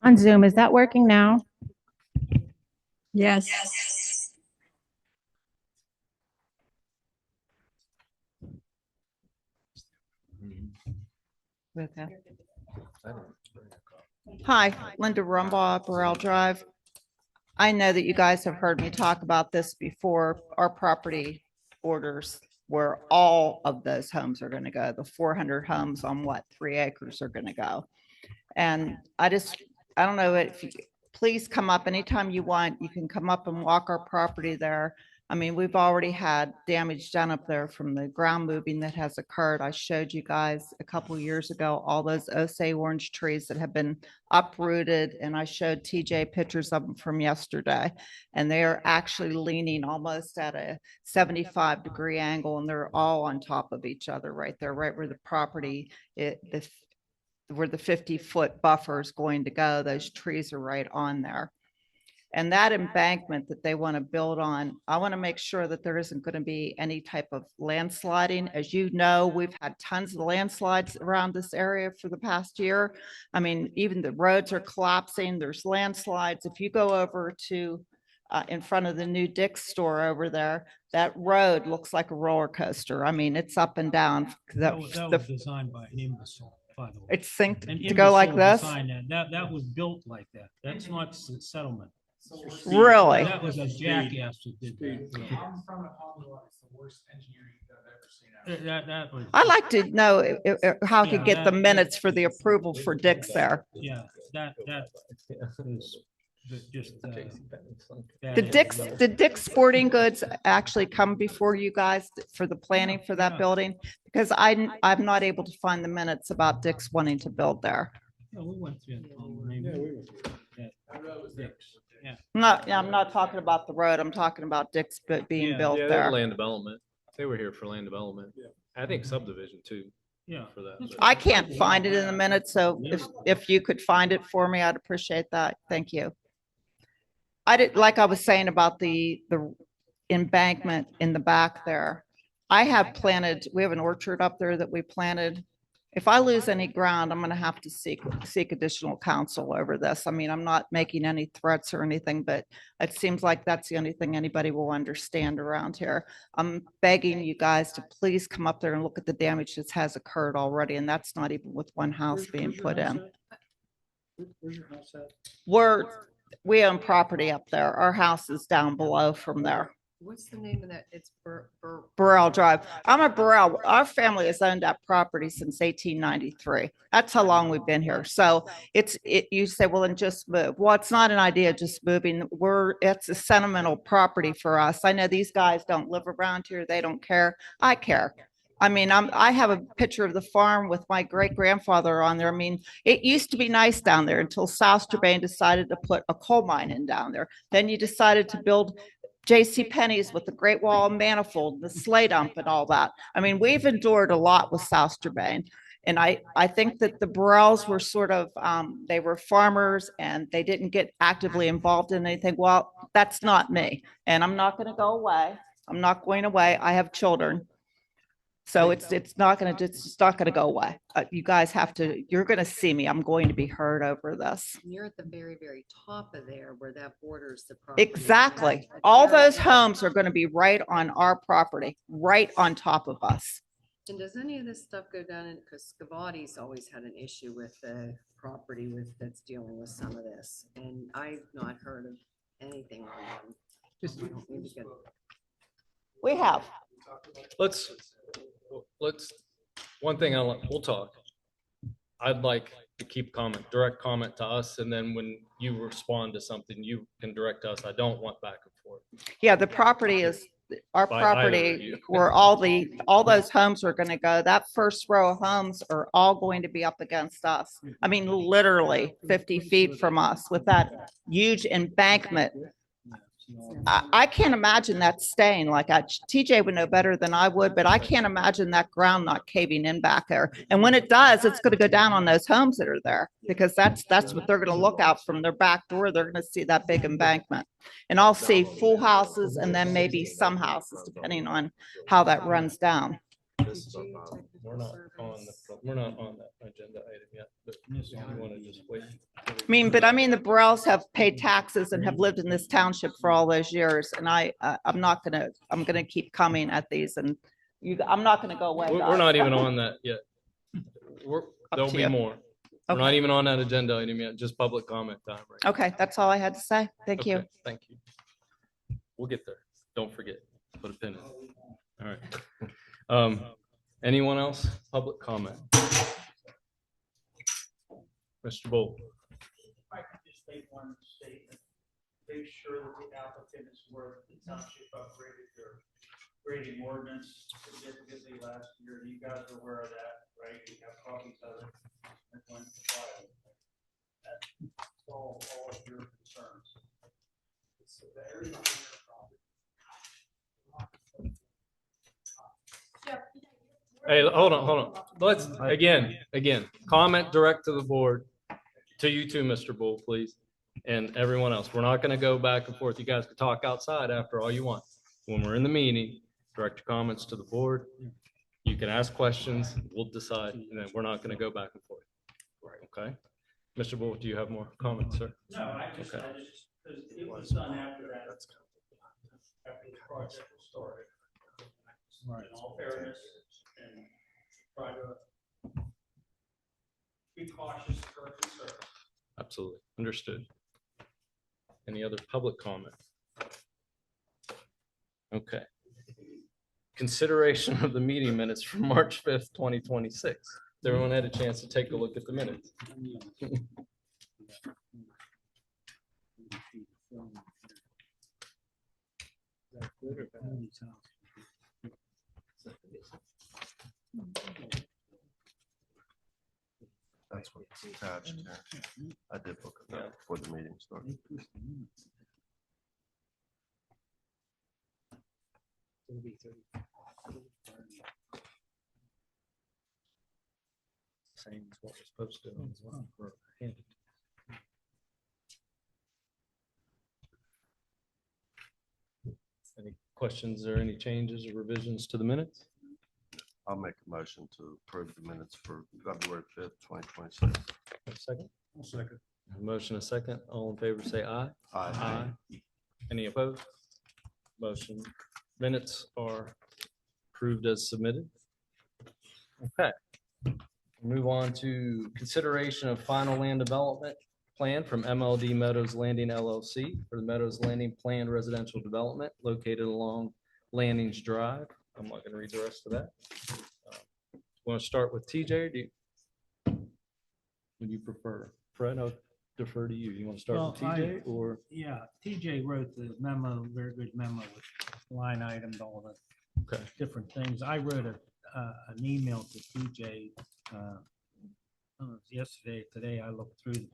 On Zoom, is that working now? Yes. Hi, Linda Rumbaugh, Burrell Drive. I know that you guys have heard me talk about this before. Our property orders where all of those homes are going to go. The 400 homes on 3 acres are going to go. And I don't know if you, please come up anytime you want. You can come up and walk our property there. I mean, we've already had damage done up there from the ground moving that has occurred. I showed you guys a couple of years ago, all those Osage orange trees that have been uprooted. And I showed TJ pictures of them from yesterday. And they are actually leaning almost at a 75-degree angle. And they're all on top of each other right there, right where the property, where the 50-foot buffer is going to go. Those trees are right on there. And that embankment that they want to build on, I want to make sure that there isn't going to be any type of landsliding. As you know, we've had tons of landslides around this area for the past year. I mean, even the roads are collapsing. There's landslides. If you go over to in front of the new Dick's store over there, that road looks like a roller coaster. I mean, it's up and down. That was designed by an imbecile, by the way. It's synced An to go like imbecile this. designed that was built like that. That's not settlement. Really? That was a jackass that did that. I'm from a home lot. It's the worst engineering I've ever seen. That was. I'd like to know how I could Yeah, get the minutes for the approval for Dick's there. Yeah, that is just. Did Dick's Sporting Goods actually come before you guys for the planning for that Yeah. building? Because I'm not able to find the minutes about Dick's wanting to build there. Yeah, we went through it. Maybe. Yeah. I'm not talking about the road. I'm talking about Dick's being Yeah. built Yeah, they were there. land development. They were here for land development. I think subdivision too, Yeah. for that. I can't find it in the minutes, so if you could find it for me, I'd appreciate that. Thank you. Like I was saying about the embankment in the back there. We have an orchard up there that we planted. If I lose any ground, I'm going to have to seek additional counsel over this. I mean, I'm not making any threats or anything, but it seems like that's the only thing anybody will understand around here. I'm begging you guys to please come up there and look at the damage that has occurred already. And that's not even with one house being put in. Where's your house at? We own property up there. Our house is down below from there. What's the name of that? It's Burrell Drive. I'm a Burrell. Our family has owned that property since 1893. That's how long we've been here. So you say, well, then just move. Well, it's not an idea just moving. It's a sentimental property for us. I know these guys don't live around here. They don't care. I care. I mean, I have a picture of the farm with my great grandfather on there. I mean, it used to be nice down there until South Strabane decided to put a coal mine in down there. Then you decided to build J.C. Penney's with the Great Wall Manifold, the sleigh dump and all that. I mean, we've endured a lot with South Strabane. And I think that the Burrells were sort of, they were farmers and they didn't get actively involved in anything. Well, that's not me. And I'm not going to go away. I'm not going away. I have children. So it's not going to go away. You guys you're going to see me. I'm going to be heard over this. You're at the very, very top of there where that borders the property. Exactly. All those homes are going to be right on our property, right on top of us. And does any of this stuff go down in, because Scavati's always had an issue with the property that's dealing with some of this. And I've not heard of anything on them. We have. Let's, one thing we'll talk. I'd like to keep direct comment to us. And then when you respond to something, you can direct us. I don't want back and forth. Yeah, the property is our By either of property you. where all those homes are going to go. That first row of homes are all going to be up against us. I mean, literally 50 feet from us with that huge embankment. I can't imagine that staying like TJ would know better than I would, but I can't imagine that ground not caving in back there. And when it does, it's going to go down on those homes that are there because that's what they're going to look out from their back door. They're going to see that big embankment and I'll see full houses and then maybe some houses depending on how that runs down. This is our problem. We're not on we're not on that agenda item yet, but if you want to just wait. I mean, the Burrells have paid taxes and have lived in this township for all those years, and I'm gonna keep coming at these, and I'm not gonna go away. We're guys. not even on that yet. There'll to be you. more. We're not Okay. even on that agenda item yet, just public comment time, right? Okay, that's all I had to say. Thank you. Okay, thank you. We'll get there. Don't forget, put a pin in it. All right. Anyone else? Public comment? Mr. Bull. I could just make one statement. Make sure that the applicant is where the township upgraded their grading ordinance significantly last year. You guys are aware of that, right? You have copies of it. That went to file. That solved all of your concerns. It's a very minor problem. Hey, hold on. Let's, again, comment direct to the board, to you too, Mr. Bull, please, and everyone else. We're not gonna go back and forth. You guys can talk outside after all you want. When we're in the meeting, direct your comments to the board. You can ask questions, we'll decide, and then we're not gonna go back and forth. Okay? Mr. Bull, do you have more comments, sir? No, because it was done after that. After the project was started. In all fairness, and try to be cautious of our concerns. Absolutely, understood. Any other public comment? Okay. Consideration of the meeting minutes from March 5th, 2026. Everyone had a chance to take a look at the minutes. That's what's attached there. I did look at that before the meeting started. Same as what was posted on as well. for handed. Any questions or any changes or revisions to the minutes? I'll make a motion to approve the minutes for February 5th, 2026. A second? I'll second. A motion, a second. All in favor, say aye. Aye. Any opposed? Motion minutes are approved as submitted. Okay. Move on to consideration of final land development plan from MLD Meadows Landing LLC for the Meadows Landing planned residential development located along Landings Drive. I'm not going to read the rest of that. Want to start with TJ or would you prefer? Fred, I'll defer to you. You want to start with Well, TJ or? Yeah, TJ wrote the memo, very good memo with line items, all the Okay. different things. I wrote an email to TJ yesterday. Today I looked through the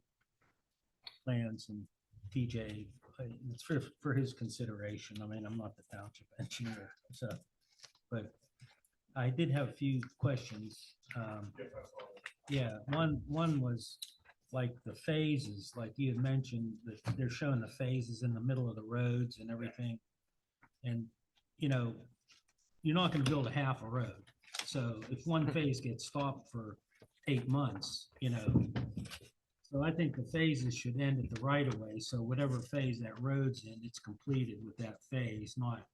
plans and TJ, it's for his consideration. I mean, I'm not the township engineer, so, but I did have a few questions. Yeah, one was like the phases, like you had mentioned, that they're showing the phases in the middle of the roads and everything. And, you know, you're not gonna build a half a road. So if one phase gets stopped for 8 months, you know, so I think the phases should end at the right of way. So whatever phase that road's in, it's completed with that phase, not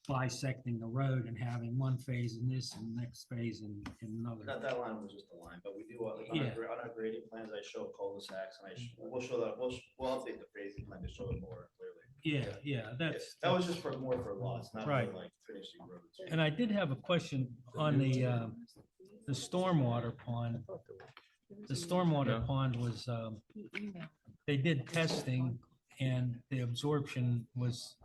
bisecting the road and having one phase in this and next phase in another. That line was just a line, but we do, like, Yeah. on our grading plans, I show cul-de-sacs and we'll show that, we'll update the phasing plan to show it more clearly. Yeah, that's. That was just for more for lots, not Right. for like finishing roads. And I did have a question on the stormwater pond. The stormwater Yeah. pond was, they did testing and the absorption was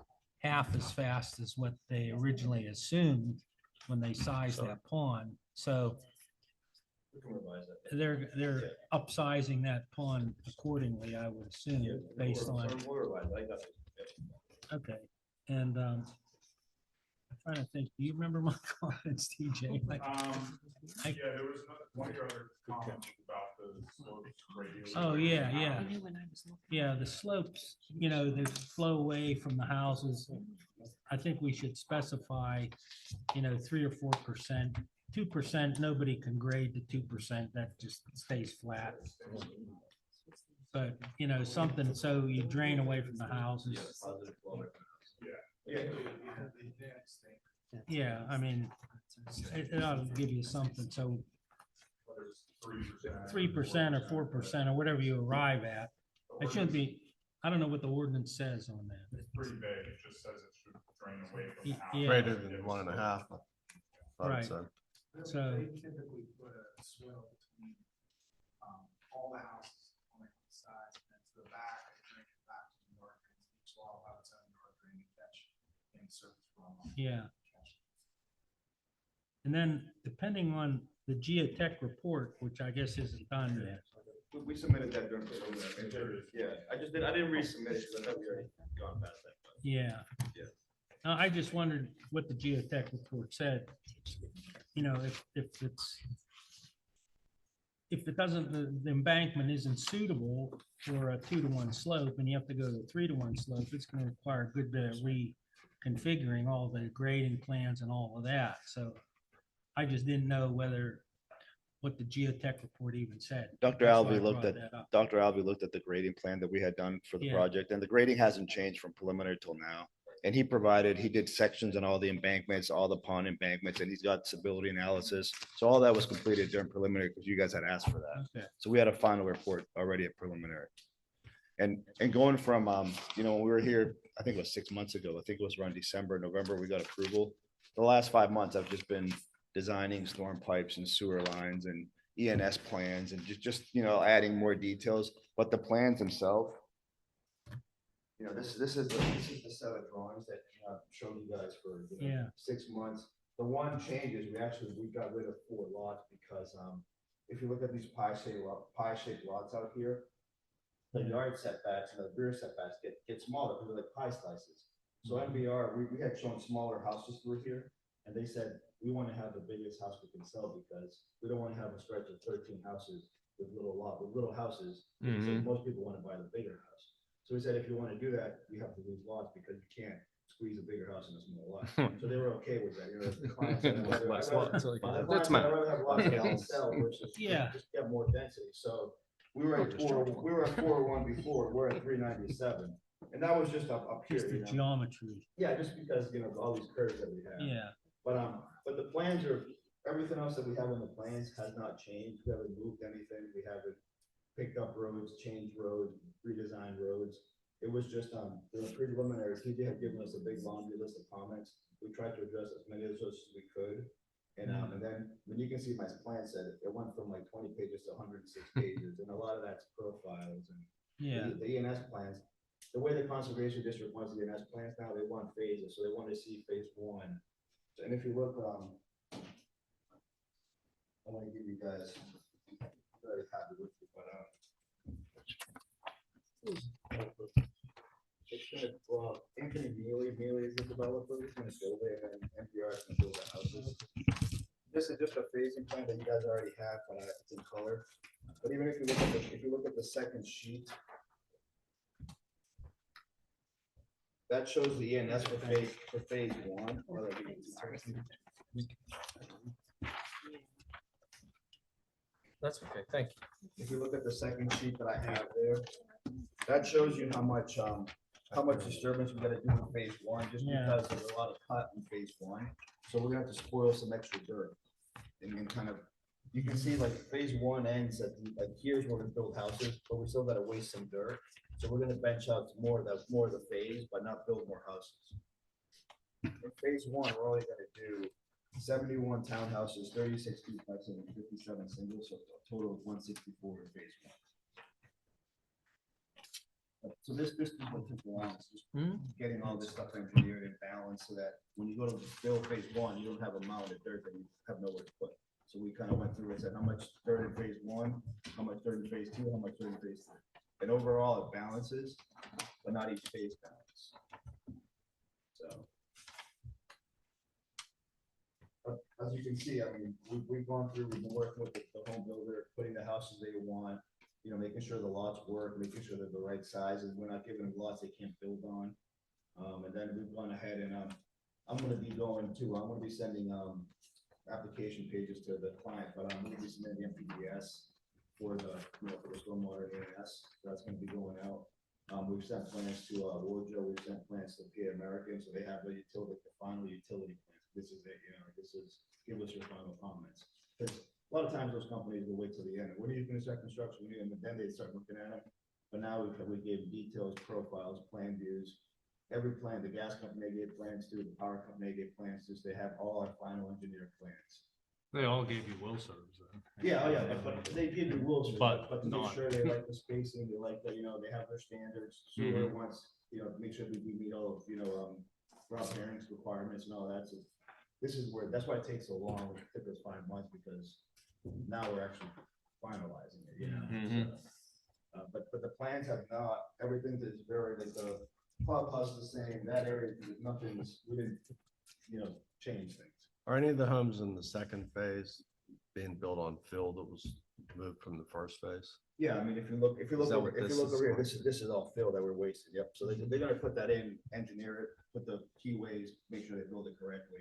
half as fast as what they originally assumed when they sized that pond. So We can revise that. they're upsizing that pond accordingly, I would assume, based on, We'll revise, I got it. okay. And I'm trying to think, do you remember my comments, TJ? Like, Yeah, there was one other comment about the slopes radius. oh, yeah. Yeah, the slopes, you know, they flow away from the houses. I think we should specify, you know, 3 or 4% 2%, nobody can grade to 2%, that just stays flat. But, you know, something so you drain away from the houses. Positive flow. Yeah, I mean, it ought to give you something, so 3% or 4% or whatever you arrive at. It shouldn't be, I don't know what the ordinance says on that. It's pretty vague. It just says it should drain away from the house. Yeah. Greater than 1.5. I would Right. say. So, They typically put a swell between, all the houses on the sides and then to the back, they drain it back to the yard drains. Each lot will have its own yard drain and catch and surface runoff. yeah. And then depending on the geotech report, which I guess isn't done yet. We submitted that during preliminary. Yeah, I didn't resubmit it because I thought we already gone past that. but- Yeah. Yeah. I just wondered what the geotech report said. You know, if it doesn't, the embankment isn't suitable for a 2-to-1 slope and you have to go to a 3-to-1 slope, it's gonna require a good bit of reconfiguring all the grading plans and all of that. So I just didn't know what the geotech report even said. Dr. That's why I Alvey looked brought at, that up. Dr. Alvey looked at the grading plan that we had done for the Yeah. project, and the grading hasn't changed from preliminary till now. And he did sections on all the embankments, all the pond embankments, and he's got stability analysis. So all that was completed during preliminary because you guys had asked for that. Okay. So we had a final report already at preliminary. And going from, you know, when we were here, I think it was 6 months ago, I think it was around December, November, we got approval. The last 5 months, I've just been designing storm pipes and sewer lines and ENS plans and just, you know, adding more details, but the plans themselves. You know, this is the set of drawings that I've shown you guys for, you know, Yeah. 6 months. The one change is we got rid of 4 lots because, if you look at these pie-shaped lots out here, the yard setbacks and the rear setbacks get smaller because they're like pie slices. So MBR, we had shown smaller houses through here, and they said, we want to have the biggest house we can sell because we don't want to have a stretch of 13 houses with little houses. So most people want to buy the bigger house. So we said, if you want to do that, you have to lose lots because you can't squeeze a bigger house in a small lot. So they were okay with that. You know, the clients said, "I'd rather- Less I'd rather- lots, like, the clients that's said, mine. I'd rather have lots that I can sell versus Yeah. just get more density." So we were at 401 before, we're at 397. And that was just up here, Just the you know? geometry. Yeah, just because, you know, all these curves that we have. Yeah. But the plans are, everything else that we have on the plans has not changed. We haven't moved anything. We haven't picked up roads, changed roads, redesigned roads. It was just, the preliminaries, TJ had given us a big laundry list of comments. We tried to address as many of those as we could. And then when you can see my plan set, it went from like 20 pages to 106 pages. And a lot of that's profiles and Yeah. the ENS plans. The way the conservation district wants the ENS plans now, they want phases, so they want to see phase 1. And if you look, I want to give you guys, very happy with you, but, it's gonna, well, Anthony Mealy is the developer, he's gonna go there and NPR is gonna build the houses. This is just a phasing plan that you guys already have, but it's in color. But even if you look at the second sheet, that shows the ENS for phase 1. That's okay, thank you. If you look at the second sheet that I have there, that shows you how much disturbance we gotta do in phase 1, just Yeah. because there's a lot of cut in phase 1. So we're gonna have to spoil some extra dirt. And then kind of, you can see like phase 1 ends at, like, here's where we build houses, but we still gotta waste some dirt. So we're gonna bench out more of the phase, but not build more houses. In phase 1, we're only gonna do 71 townhouses, 36 duplexes, and 57 singles, so a total of 164 in phase 1. So this is what took the longest, just getting all this stuff engineered and balanced so that when you go to build phase 1, you don't have a mound of dirt that you have nowhere to put. So we kind of went through and said, how much dirt in phase 1, how much dirt in phase 2, how much dirt in phase 3. And overall, it balances, but not each phase balance. So. But as you can see, I mean, we've gone through, we've been working with the home builder, putting the houses they want, you know, making sure the lots work, making sure they're the right sizes. We're not giving them lots they can't build on. And then we've gone ahead and I'm gonna be sending application pages to the client, but I'm gonna be submitting the MPDS for the, for the stormwater AS, that's gonna be going out. We've sent plans to, Wojo, we've sent plans to PA American, so they have the utility, the final utility plans. This is it, this is, give us your final comments. Because a lot of times those companies will wait till the end. When are you gonna start construction? And then they start looking at them. But now we gave details, profiles, plan views. Every plan, the gas company gave plans to, the power company gave plans to, so they have all our final engineered plans. They all gave you will serves. Yeah, oh yeah, but they give you rules, But but to make not- sure they like the spacing, they like that, they have their standards. Sewer wants, make sure we meet all of, Rob Herring's requirements and all that. So this is where, that's why it takes so long. It took us 5 months because now we're actually finalizing it, so, but the plans have not, everything is very, like the clubhouse is the same, that area, nothing's, we didn't, change things. Are any of the homes in the second phase being built on fill that was moved from the first phase? Yeah, I mean, if you look Is that over, what if you this look is over here, for? this is all fill that we're wasting, yep, so they're gonna put that in, engineer it, put the keyways, make sure they build it correctly.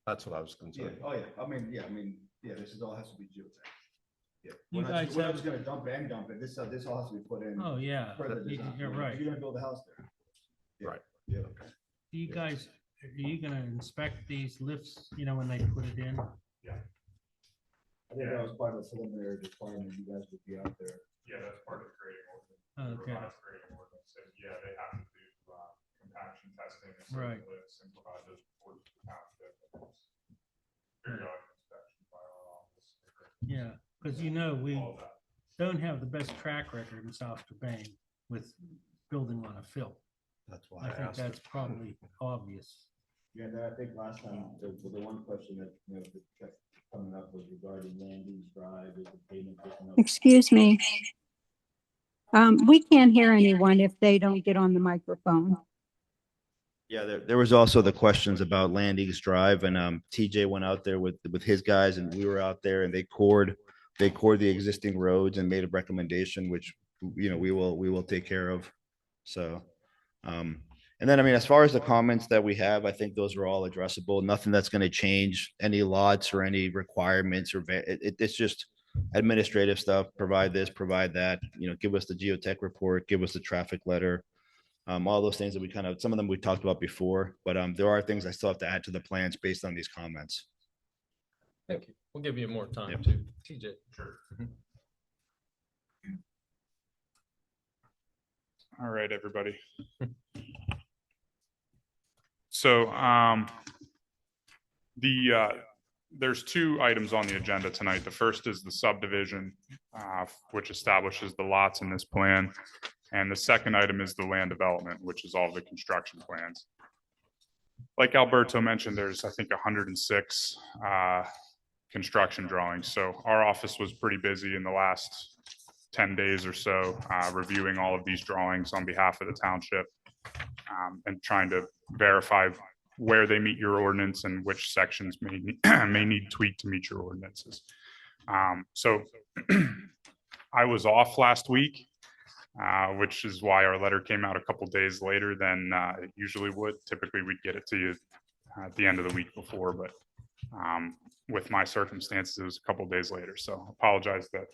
That's what I was Yeah, concerned. oh yeah, yeah, this is all has to be geotech. Yeah, You we're not guys just, we're not have- just gonna dump it and dump it, this all has to be put in. Oh, yeah, per the design. you're right. You're gonna build a house there. Yeah, Right. Yeah. Do you guys, are you gonna inspect these lifts, when they put it in? I think that was part of the preliminary requirement, you guys would be out there. Yeah, that's part of the grading ordinance. Okay. Revised grading ordinance, and yeah, they have to do compaction testing and Right. certain lifts and provide those reports to the township. Periodic inspection by our office. Yeah, because we All that. don't have the best track record in South Strabane with building on a fill. That's why I I think asked. that's probably obvious. Yeah, and then I think last time, the one question that, that kept coming up was regarding Landings Drive, is the payment picking up? Excuse me. We can't hear anyone if they don't get on the microphone. Yeah, there was also the questions about Landings Drive, and TJ went out there with his guys, and we were out there, and they cored the existing roads and made a recommendation, which we will take care of. So, and then, I mean, as far as the comments that we have, I think those are all addressable. Nothing that's going to change any lots or any requirements or it's just administrative stuff. Provide this, provide that. Give us the geotech report, give us the traffic letter. All those things that we some of them we talked about before, but there are things I still have to add to the plans based on these comments. Thank you. We'll give you more time Yep. too. TJ. Sure. All right, everybody. So there's 2 items on the agenda tonight. The first is the subdivision, which establishes the lots in this plan. And the second item is the land development, which is all the construction plans. Like Alberto mentioned, there's, I think, 106 construction drawings. So our office was pretty busy in the last 10 days or so, reviewing all of these drawings on behalf of the township, and trying to verify where they meet your ordinance and which sections may need tweaked to meet your ordinances. So I was off last week, which is why our letter came out a couple days later than it usually would. Typically, we'd get it to you at the end of the week before, but with my circumstances, it was a couple days later. So apologize that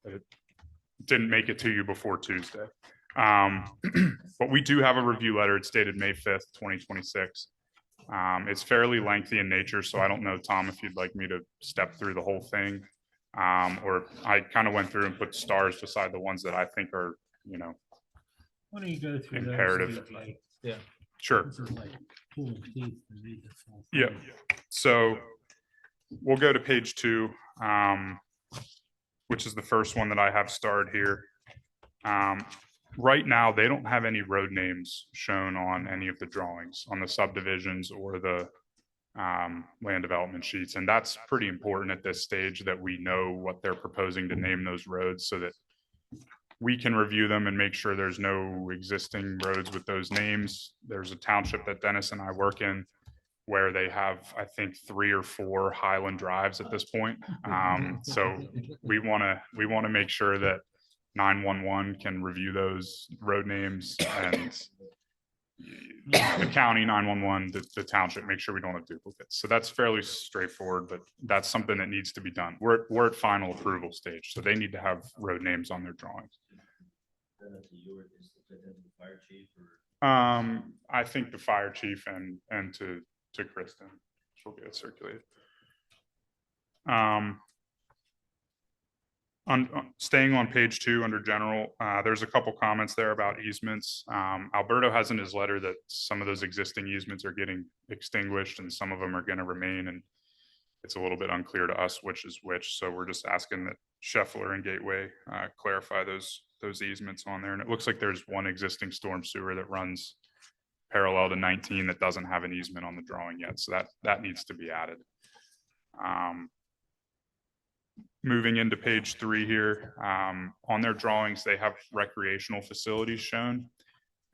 it didn't make it to you before Tuesday. But we do have a review letter. It's dated May 5th, 2026. It's fairly lengthy in nature, so I don't know, Tom, if you'd like me to step through the whole thing. Or I kind of went through and put stars beside the ones that I think are, Why don't you go through those, Imperative. TJ? Yeah. Sure. This is like pulling teeth to read this whole Yeah. thing. So we'll go to page 2, which is the first one that I have starred here. Right now, they don't have any road names shown on any of the drawings on the subdivisions or the land development sheets. And that's pretty important at this stage, that we know what they're proposing to name those roads so that we can review them and make sure there's no existing roads with those names. There's a township that Dennis and I work in where they have, I think, 3 or 4 Highland Drives at this point. So we want to make sure that 911 can review those road names and the county, 911, the township, make sure we don't have duplicates. So that's fairly straightforward, but that's something that needs to be done. We're at final approval stage, so they need to have road names on their drawings. I think the fire chief and to Kristen, she'll get it circulated. Staying on page 2 under general, there's a couple comments there about easements. Alberto has in his letter that some of those existing easements are getting extinguished and some of them are going to remain, and it's a little bit unclear to us which is which. So we're just asking that Scheffler and Gateway clarify those easements on there. And it looks like there's one existing storm sewer that runs parallel to 19 that doesn't have an easement on the drawing yet. So that needs to be added. Moving into page 3 here, on their drawings, they have recreational facilities shown.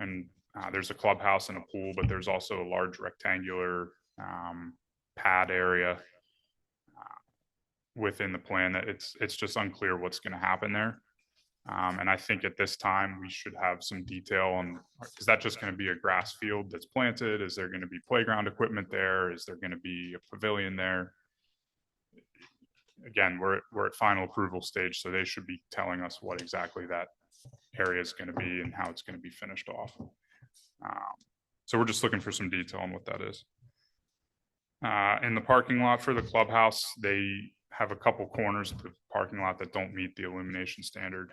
And there's a clubhouse and a pool, but there's also a large rectangular pad area within the plan that it's just unclear what's going to happen there. And I think at this time we should have some detail on, is that just going to be a grass field that's planted? Is there going to be playground equipment there? Is there going to be a pavilion there? Again, we're at final approval stage, so they should be telling us what exactly that area is going to be and how it's going to be finished off. So we're just looking for some detail on what that is. In the parking lot for the clubhouse, they have a couple corners of the parking lot that don't meet the illumination standard.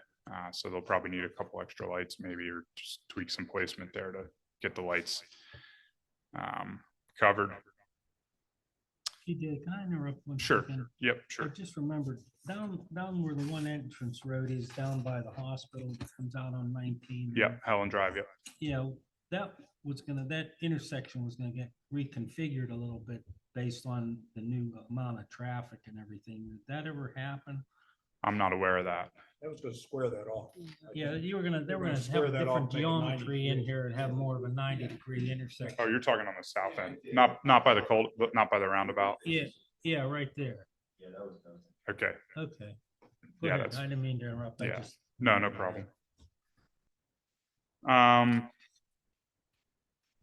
So they'll probably need a couple extra lights maybe, or just tweak some placement there to get the lights covered. TJ, can I interrupt one Sure. second? Yep, sure. I just remembered down where the one entrance road is down by the hospital that comes out on 19. Yeah, Helen Drive, yep. Yeah, that intersection was gonna get reconfigured a little bit based on the new amount of traffic and everything. Did that ever happen? I'm not aware of that. That was gonna square that off. Yeah, they were gonna have square that off, different make it 90 geometry in here and have more of a 90-degree intersection. Oh, you're talking on the south end, not by the but not by the roundabout. Yeah, right there. Yeah, that was done. Okay. Okay. Go Yeah, ahead. that's- I didn't mean to interrupt. Yeah. I just. No problem.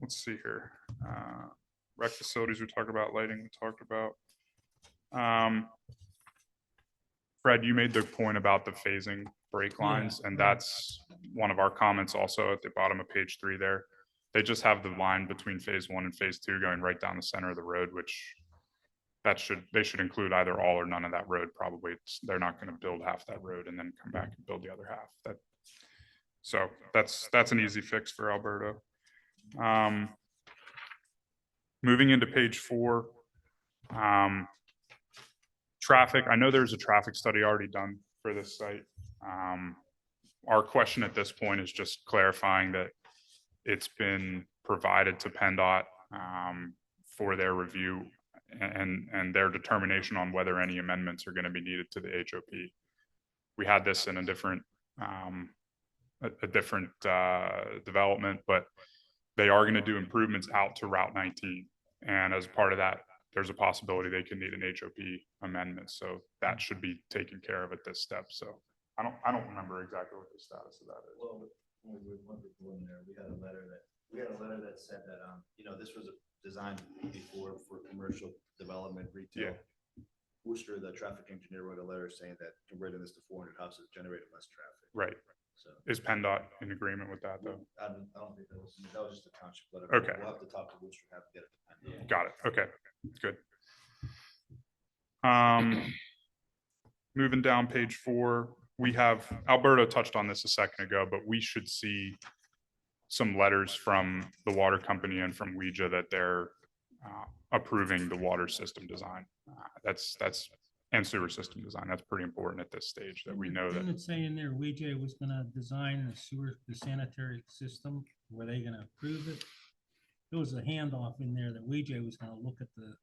Let's see here. Rec facilities we talked about, lighting we talked about. Fred, you made the point about the phasing brake lines, and that's one of our comments also at the bottom of page 3 there. They just have the line between phase 1 and phase 2 going right down the center of the road, which they should include either all or none of that road. Probably they're not going to build half that road and then come back and build the other half. So that's an easy fix for Alberto. Moving into page 4, traffic. I know there's a traffic study already done for this site. Our question at this point is just clarifying that it's been provided to PennDOT for their review and their determination on whether any amendments are going to be needed to the HOP. We had this in a different development, but they are going to do improvements out to Route 19. And as part of that, there's a possibility they could need an HOP amendment. So that should be taken care of at this step. So I don't remember exactly what the status of that is. Well, when we went before in there, we had a letter that said that, this was designed before for commercial development, retail. Yeah. Worcester, the traffic engineer, wrote a letter saying that converting this to 400 houses generated less traffic. Right. So Is PennDOT in agreement with that though? I don't think that was just a township letter. Okay. We'll have to talk to Worcester, have to get it. Got it. Okay, good. Moving down page 4, we have, Alberto touched on this a second ago, but we should see some letters from the water company and from Ouija that they're approving the water system design. And sewer system design. That's pretty important at this stage that we know that. Didn't it say in there, Ouija was gonna design the sanitary system? Were they gonna approve it? There was a handoff in there that Ouija was gonna look at the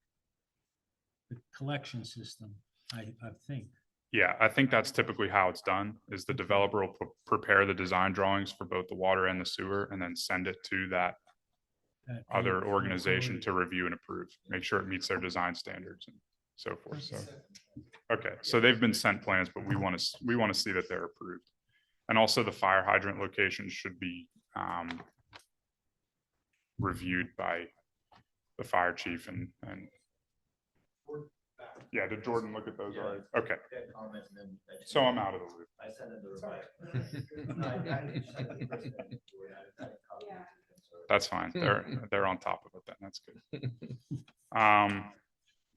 collection system, I think. Yeah, I think that's typically how it's done, is the developer will prepare the design drawings for both the water and the sewer and then send it to that other organization to review and approve, make sure it meets their design standards and so forth. So, okay, so they've been sent plans, but we want to see that they're approved. And also the fire hydrant locations should be reviewed by the fire chief and, yeah, did Jordan look at those already? Okay, so I'm out of the loop. I sent it to That's fine. They're on top of it then. That's good.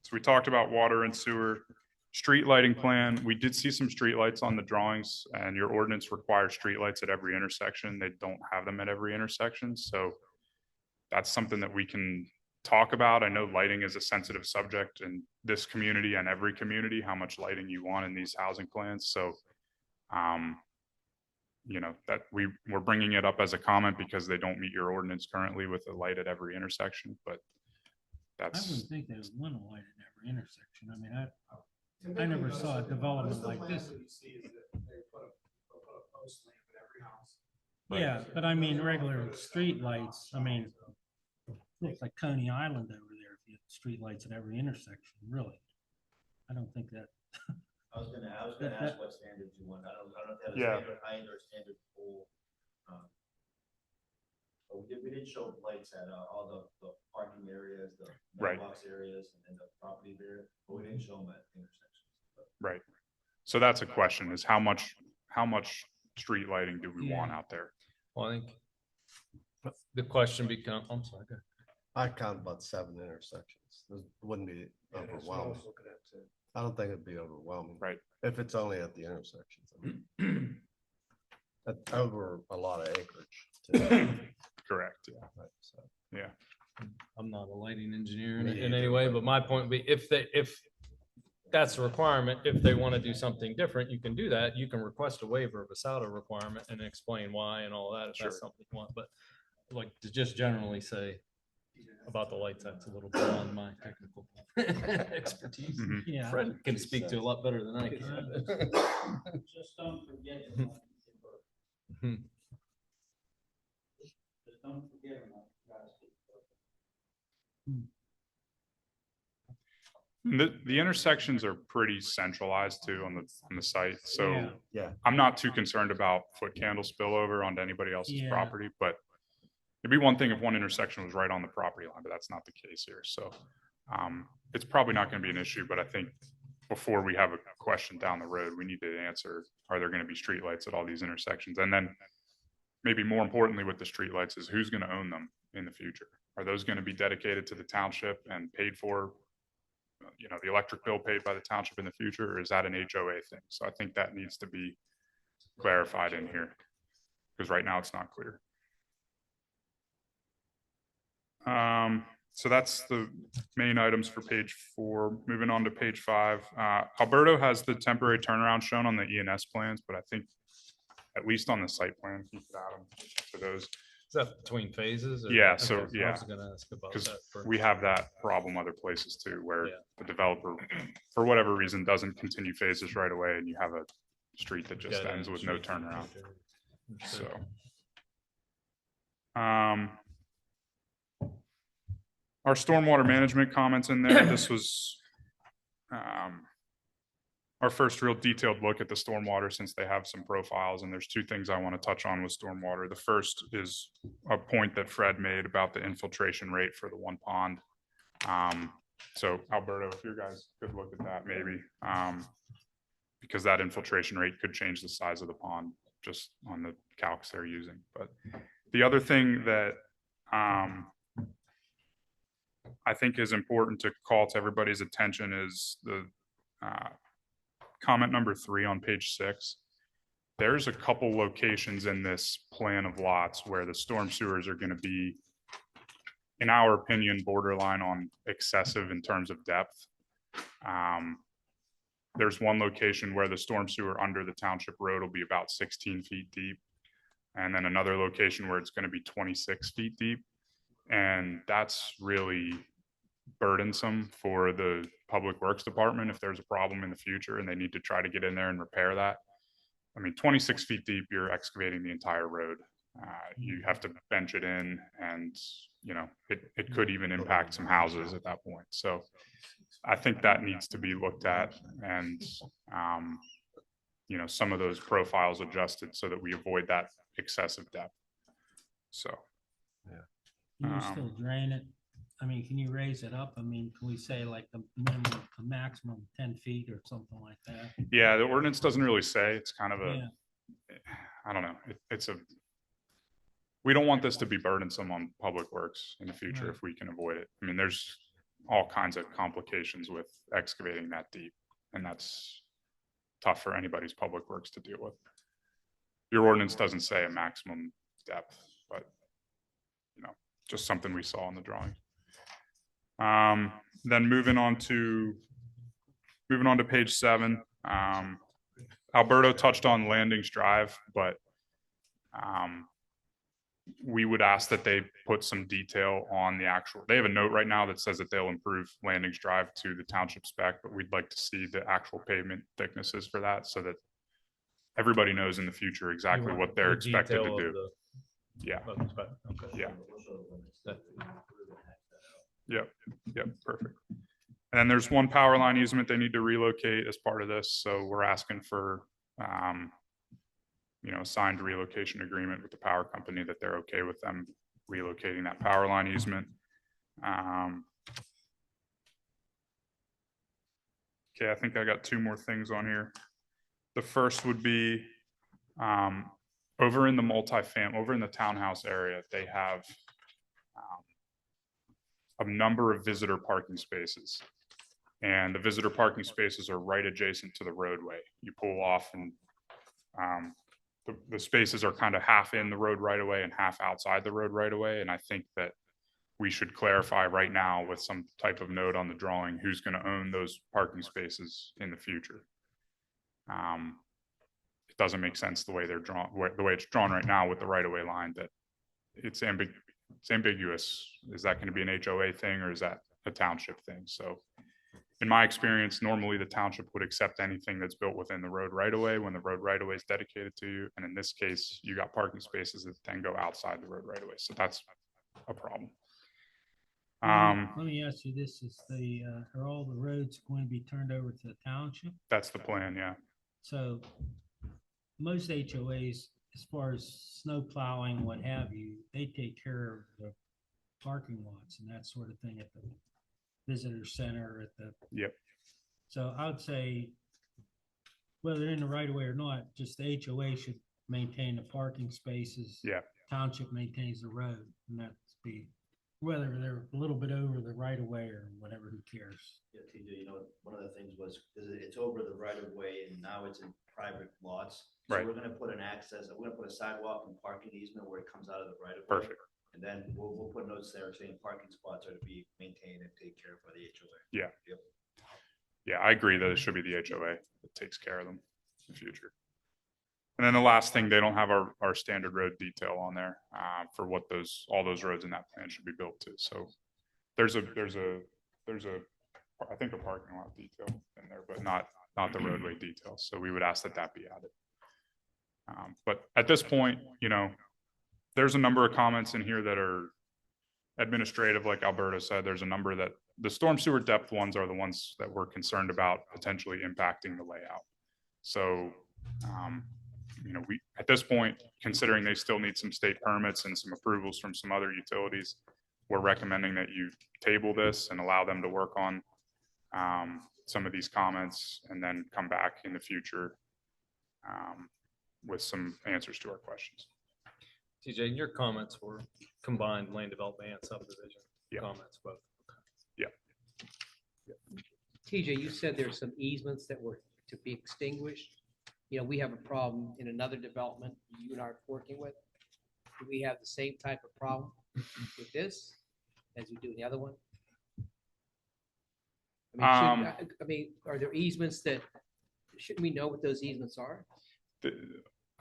So we talked about water and sewer, street lighting plan. We did see some street lights on the drawings, and your ordinance requires street lights at every intersection. They don't have them at every intersection, so that's something that we can talk about. I know lighting is a sensitive subject in this community and every community, how much lighting you want in these housing plans. So, you know, that we're bringing it up as a comment because they don't meet your ordinance currently with a light at every intersection, but I that's, wouldn't think they would want a light at every intersection. I mean, I never saw a development like this. Yeah, but I mean, regular street lights, I mean, looks like Coney Island over there, if you have street lights at every intersection, really. I don't think that. I was gonna ask what standards you want. I don't know if they have a Yeah. standard height or standard pool. But we did show lights at all the parking areas, the Right. mailbox areas and the property area, but we didn't show them at intersections. right. So that's a question, is how much street lighting do we want out there? Well, I think the question become, I'm sorry, go ahead. I count about 7 intersections. It wouldn't be overwhelming. I don't think it'd be overwhelming. Right. If it's only at the intersections. I mean, that's over a lot of acreage. too. Correct, yeah. Right, so. Yeah. I'm not a lighting engineer Me in any either, way, but- but my point would be if that's a requirement, if they want to do something different, you can do that. You can request a waiver of a SAUDA requirement and explain why and all that, if that's Sure. something you want. But like to just generally say about the lights, that's a little beyond my technical expertise. Mhm. Yeah. Fred can speak to a lot better than I can. Just don't forget. Hmm. Just don't forget about guys. The intersections are pretty centralized too on the site, so Yeah. Yeah. I'm not too concerned about foot candle spillover onto anybody else's Yeah. property, but it'd be one thing if one intersection was right on the property line, but that's not the case here, so it's probably not gonna be an issue, but I think before we have a question down the road, we need to answer, are there gonna be streetlights at all these intersections? And then maybe more importantly with the streetlights is who's gonna own them in the future? Are those gonna be dedicated to the township and paid for, you know, the electric bill paid by the township in the future, or is that an HOA thing? So I think that needs to be clarified in here, because right now it's not clear. So that's the main items for page 4. Moving on to page 5. Alberto has the temporary turnaround shown on the ENS plans, but I think at least on the site plan, he could add them to those. Is that between phases? or- Yeah, so, okay, I yeah. was gonna ask about Because that. for- we have that problem other places too, where Yeah. the developer, for whatever reason, doesn't continue phases right away, and you have a street that just Dead ends end with no street. turnaround. Understood. So. Our stormwater management comments in there, this was our first real detailed look at the stormwater since they have some profiles, and there's 2 things I want to touch on with stormwater. The first is a point that Fred made about the infiltration rate for the one pond. So Alberto, if you guys could look at that maybe, because that infiltration rate could change the size of the pond just on the calcs they're using. But the other thing that I think is important to call to everybody's attention is the comment number 3 on page 6. There's a couple locations in this plan of lots where the storm sewers are going to be, in our opinion, borderline on excessive in terms of depth. There's one location where the storm sewer under the township road will be about 16 feet deep. And then another location where it's going to be 26 feet deep. And that's really burdensome for the public works department if there's a problem in the future and they need to try to get in there and repair that. I mean, 26 feet deep, you're excavating the entire road. You have to bench it in, and you know, it could even impact some houses at that point. So I think that needs to be looked at, and you know, some of those profiles adjusted so that we avoid that excessive depth. So Can you still Um, drain it? I mean, can you raise it up? I mean, can we say like the minimum, a maximum 10 feet or something like that? Yeah, the ordinance doesn't really say. It's kind of Yeah, I don't know. We don't want this to be burdensome on public works in the future Right. if we can avoid it. I mean, there's all kinds of complications with excavating that deep, and that's tough for anybody's public works to deal with. Your ordinance doesn't say a maximum depth, but just something we saw in the drawing. Then moving on to page 7. Alberto touched on Landings Drive, but we would ask that they put some detail on the actual, they have a note right now that says that they'll improve Landings Drive to the township spec, but we'd like to see the actual pavement thicknesses for that so that everybody knows in the future exactly what they're expected to do. Yeah. Yeah. Yep, perfect. And then there's one power line easement they need to relocate as part of this, so we're asking for a signed relocation agreement with the power company that they're okay with them relocating that power line easement. Okay, I think I got 2 more things on here. The first would be over in the townhouse area, they have a number of visitor parking spaces. And the visitor parking spaces are right adjacent to the roadway. You pull off and the spaces are kind of half in the road right away and half outside the road right away. And I think that we should clarify right now with some type of note on the drawing, who's going to own those parking spaces in the future. It doesn't make sense the way they're drawn, the way it's drawn right now with the right of way line, that it's ambiguous. Is that going to be an HOA thing or is that a township thing? So in my experience, normally the township would accept anything that's built within the road right away when the road right away is dedicated to you. And in this case, you got parking spaces that then go outside the road right away. So that's a problem. let me ask you this, are all the roads going to be turned over to the township? That's the plan. Yeah. So most HOAs, as far as snow plowing, what have you, they take care of the parking lots and that sort of thing at the visitor center at the. Yep. So I would say whether they're in the right of way or not, just the HOA should maintain the parking spaces. Yeah. Township maintains the road, and that's whether they're a little bit over the right of way or whatever, who cares? Yeah, TJ, one of the things was, it's over the right of way and now it's in private lots. So Right. we're gonna put we're gonna put a sidewalk and parking easement where it comes out of the right of way. Perfect. And then we'll put notes there saying parking spots are to be maintained and taken care of by the HOA. Yeah. Yep. Yeah, I agree that it should be the HOA that takes care of them in the future. And then the last thing, they don't have our standard road detail on there for what all those roads in that plan should be built to. So there's a I think a parking lot detail in there, but not the roadway detail. So we would ask that be added. But at this point, there's a number of comments in here that are administrative, like Alberto said. There's a number that the storm sewer depth ones are the ones that we're concerned about potentially impacting the layout. So, we, at this point, considering they still need some state permits and some approvals from some other utilities, we're recommending that you table this and allow them to work on some of these comments and then come back in the future with some answers to our questions. TJ, your comments were combined land development and subdivision comments, both. Yeah. TJ, you said there's some easements that were to be extinguished. We have a problem in another development you and I are working with. Do we have the same type of problem with this as we do in the other one? I mean, are there easements shouldn't we know what those easements are?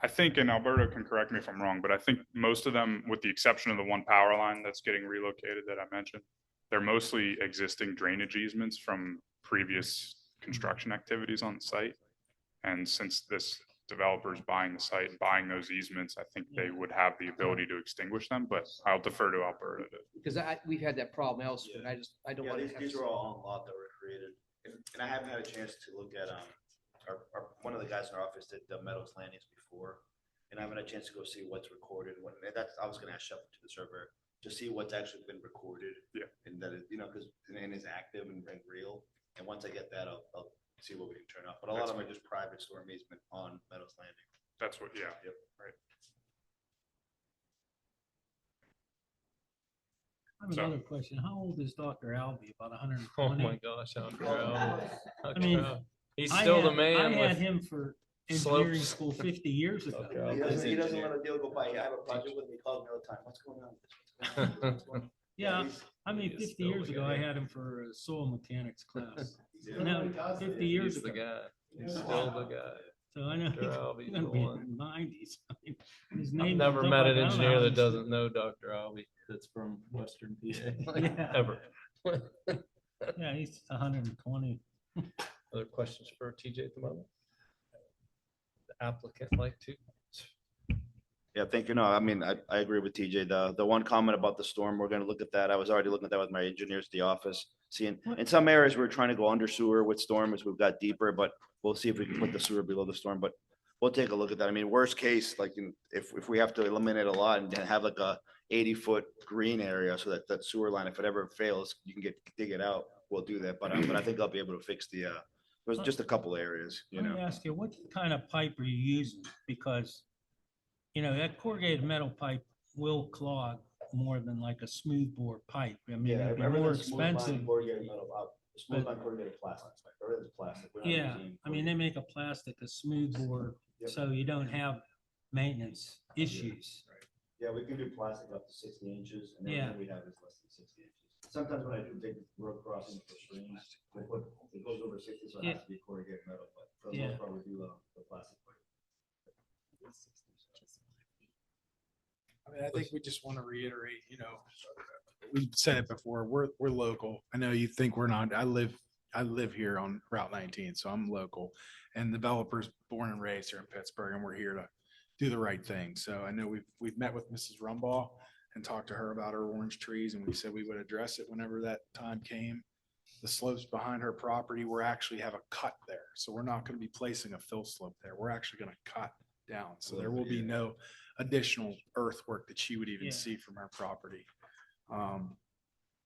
I think, and Alberto can correct me if I'm wrong, but I think most of them, with the exception of the one power line that's getting relocated that I mentioned, they're mostly existing drainage easements from previous construction activities on the site. And since this developer is buying the site and buying those easements, I think they would have the ability to extinguish them, but I'll defer to Alberto. Because we've had that problem elsewhere. And I don't want to have. These are all on lot that were created. And I haven't had a chance to look at, one of the guys in our office did the Meadows Landings before. And I haven't had a chance to go see what's recorded. I was going to ask Shepard to the surveyor to see what's actually been recorded. Yeah. And that it, because and is active and real. And once I get that, I'll see what we can turn off. But a lot of them are just private storm easement on Meadows Landing. That's what, yeah. Yep. Right. I have another question. How old is Dr. Albee? About 120? Oh my gosh, Dr. Albee. I mean, He's I still the had- man I had with him for engineering slopes. school 50 years ago. Okay. He doesn't let a deal go by. I have a project with me, called me all the time. What's going on? What's going on? What's going on? Yeah, he's- I mean, He is 50 still years the ago, guy. I had him for a soil mechanics class. he's- Now, 50 years He's the ago. guy. He's still the guy. So I know Dr. he's Albee's gonna the be in one. his 90s. I mean, his I've name never comes up met like, an I don't know engineer how that he's- doesn't know Dr. Albee that's from Western PA. Yeah. Ever. Yeah, he's 120. Other questions for TJ at the moment? The applicant like to? Yeah, thank you. No, I mean, I agree with TJ. The one comment about the storm, we're gonna look at that. I was already looking at that with my engineers at the office. Seeing, in some areas, we're trying to go under sewer with storm as we've got deeper, but we'll see if we can put the sewer below the storm, but we'll take a look at that. I mean, worst case, like, if we have to eliminate a lot and then have like a 80-foot green area so that that sewer line, if it ever fails, you can dig it out, we'll do that. But I think I'll be able to fix there's just a couple areas, Let me ask you, what kind of pipe are you using? Because, that corrugated metal pipe will clog more than like a smooth bore pipe. I mean, it'd be more expensive. Smooth line corrugated plastic, everything's plastic. We're not Yeah, using I mean, they make a plastic, a smooth bore, Yep. so you don't have maintenance issues. Yeah, we can do plastic up to 60 inches, and Yeah. everything we have is less than 60 inches. Sometimes when I do big road crossings for streams, it goes over 60, so it has to be corrugated metal, but for the Yeah. most part, we do the plastic. I mean, I think we just want to reiterate, we've said it before, we're local. I know you think we're not, I live here on Route 19, so I'm local. And developers born and raised here in Pittsburgh, and we're here to do the right thing. So I know we've met with Mrs. Rumbaugh and talked to her about her orange trees, and we said we would address it whenever that time came. The slopes behind her property, we're actually have a cut there. So we're not going to be placing a fill slope there. We're actually going to cut down. So there will be no additional earthwork that she would even Yeah. see from our property.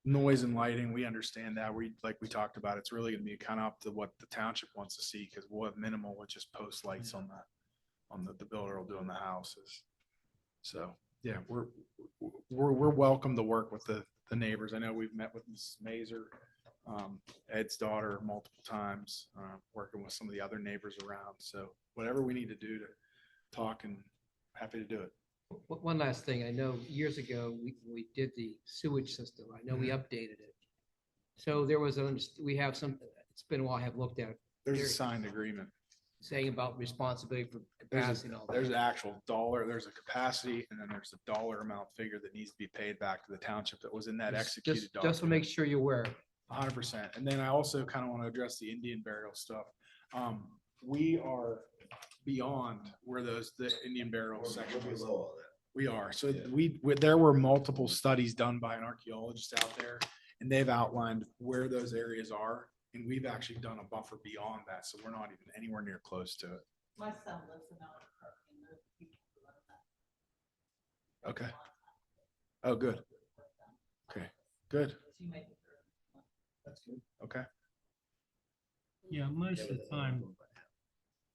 Noise and lighting, we understand that. Like we talked about, it's really gonna be kind of up to what the township wants to see, because we'll have minimal with just post lights on the builder will do in the houses. So, yeah, we're welcome to work with the neighbors. I know we've met with Mrs. Mazer, Ed's daughter, multiple times, working with some of the other neighbors around. So whatever we need to do to talk, and happy to do it. One last thing, I know years ago, we did the sewage system. I know we updated it. So there was, we have some, it's been a while I have looked at it, There's a There- signed agreement. saying about responsibility for capacity and all that. There's an actual dollar, there's a capacity, and then there's a dollar amount figure that needs to be paid back to the township that was in that executed Just to document. make sure you're aware. 100%. And then I also kind of want to address the Indian burial stuff. We are beyond where the Indian burial section was. We are. So there were multiple studies done by an archaeologist out there, and they've outlined where those areas are. And we've actually done a buffer beyond that. So we're not even anywhere near close to it. My son lives in Albuquerque, and there's people who live in that. Okay. Oh, good. Okay, good. She made it. That's good. Okay. Yeah, most of the time,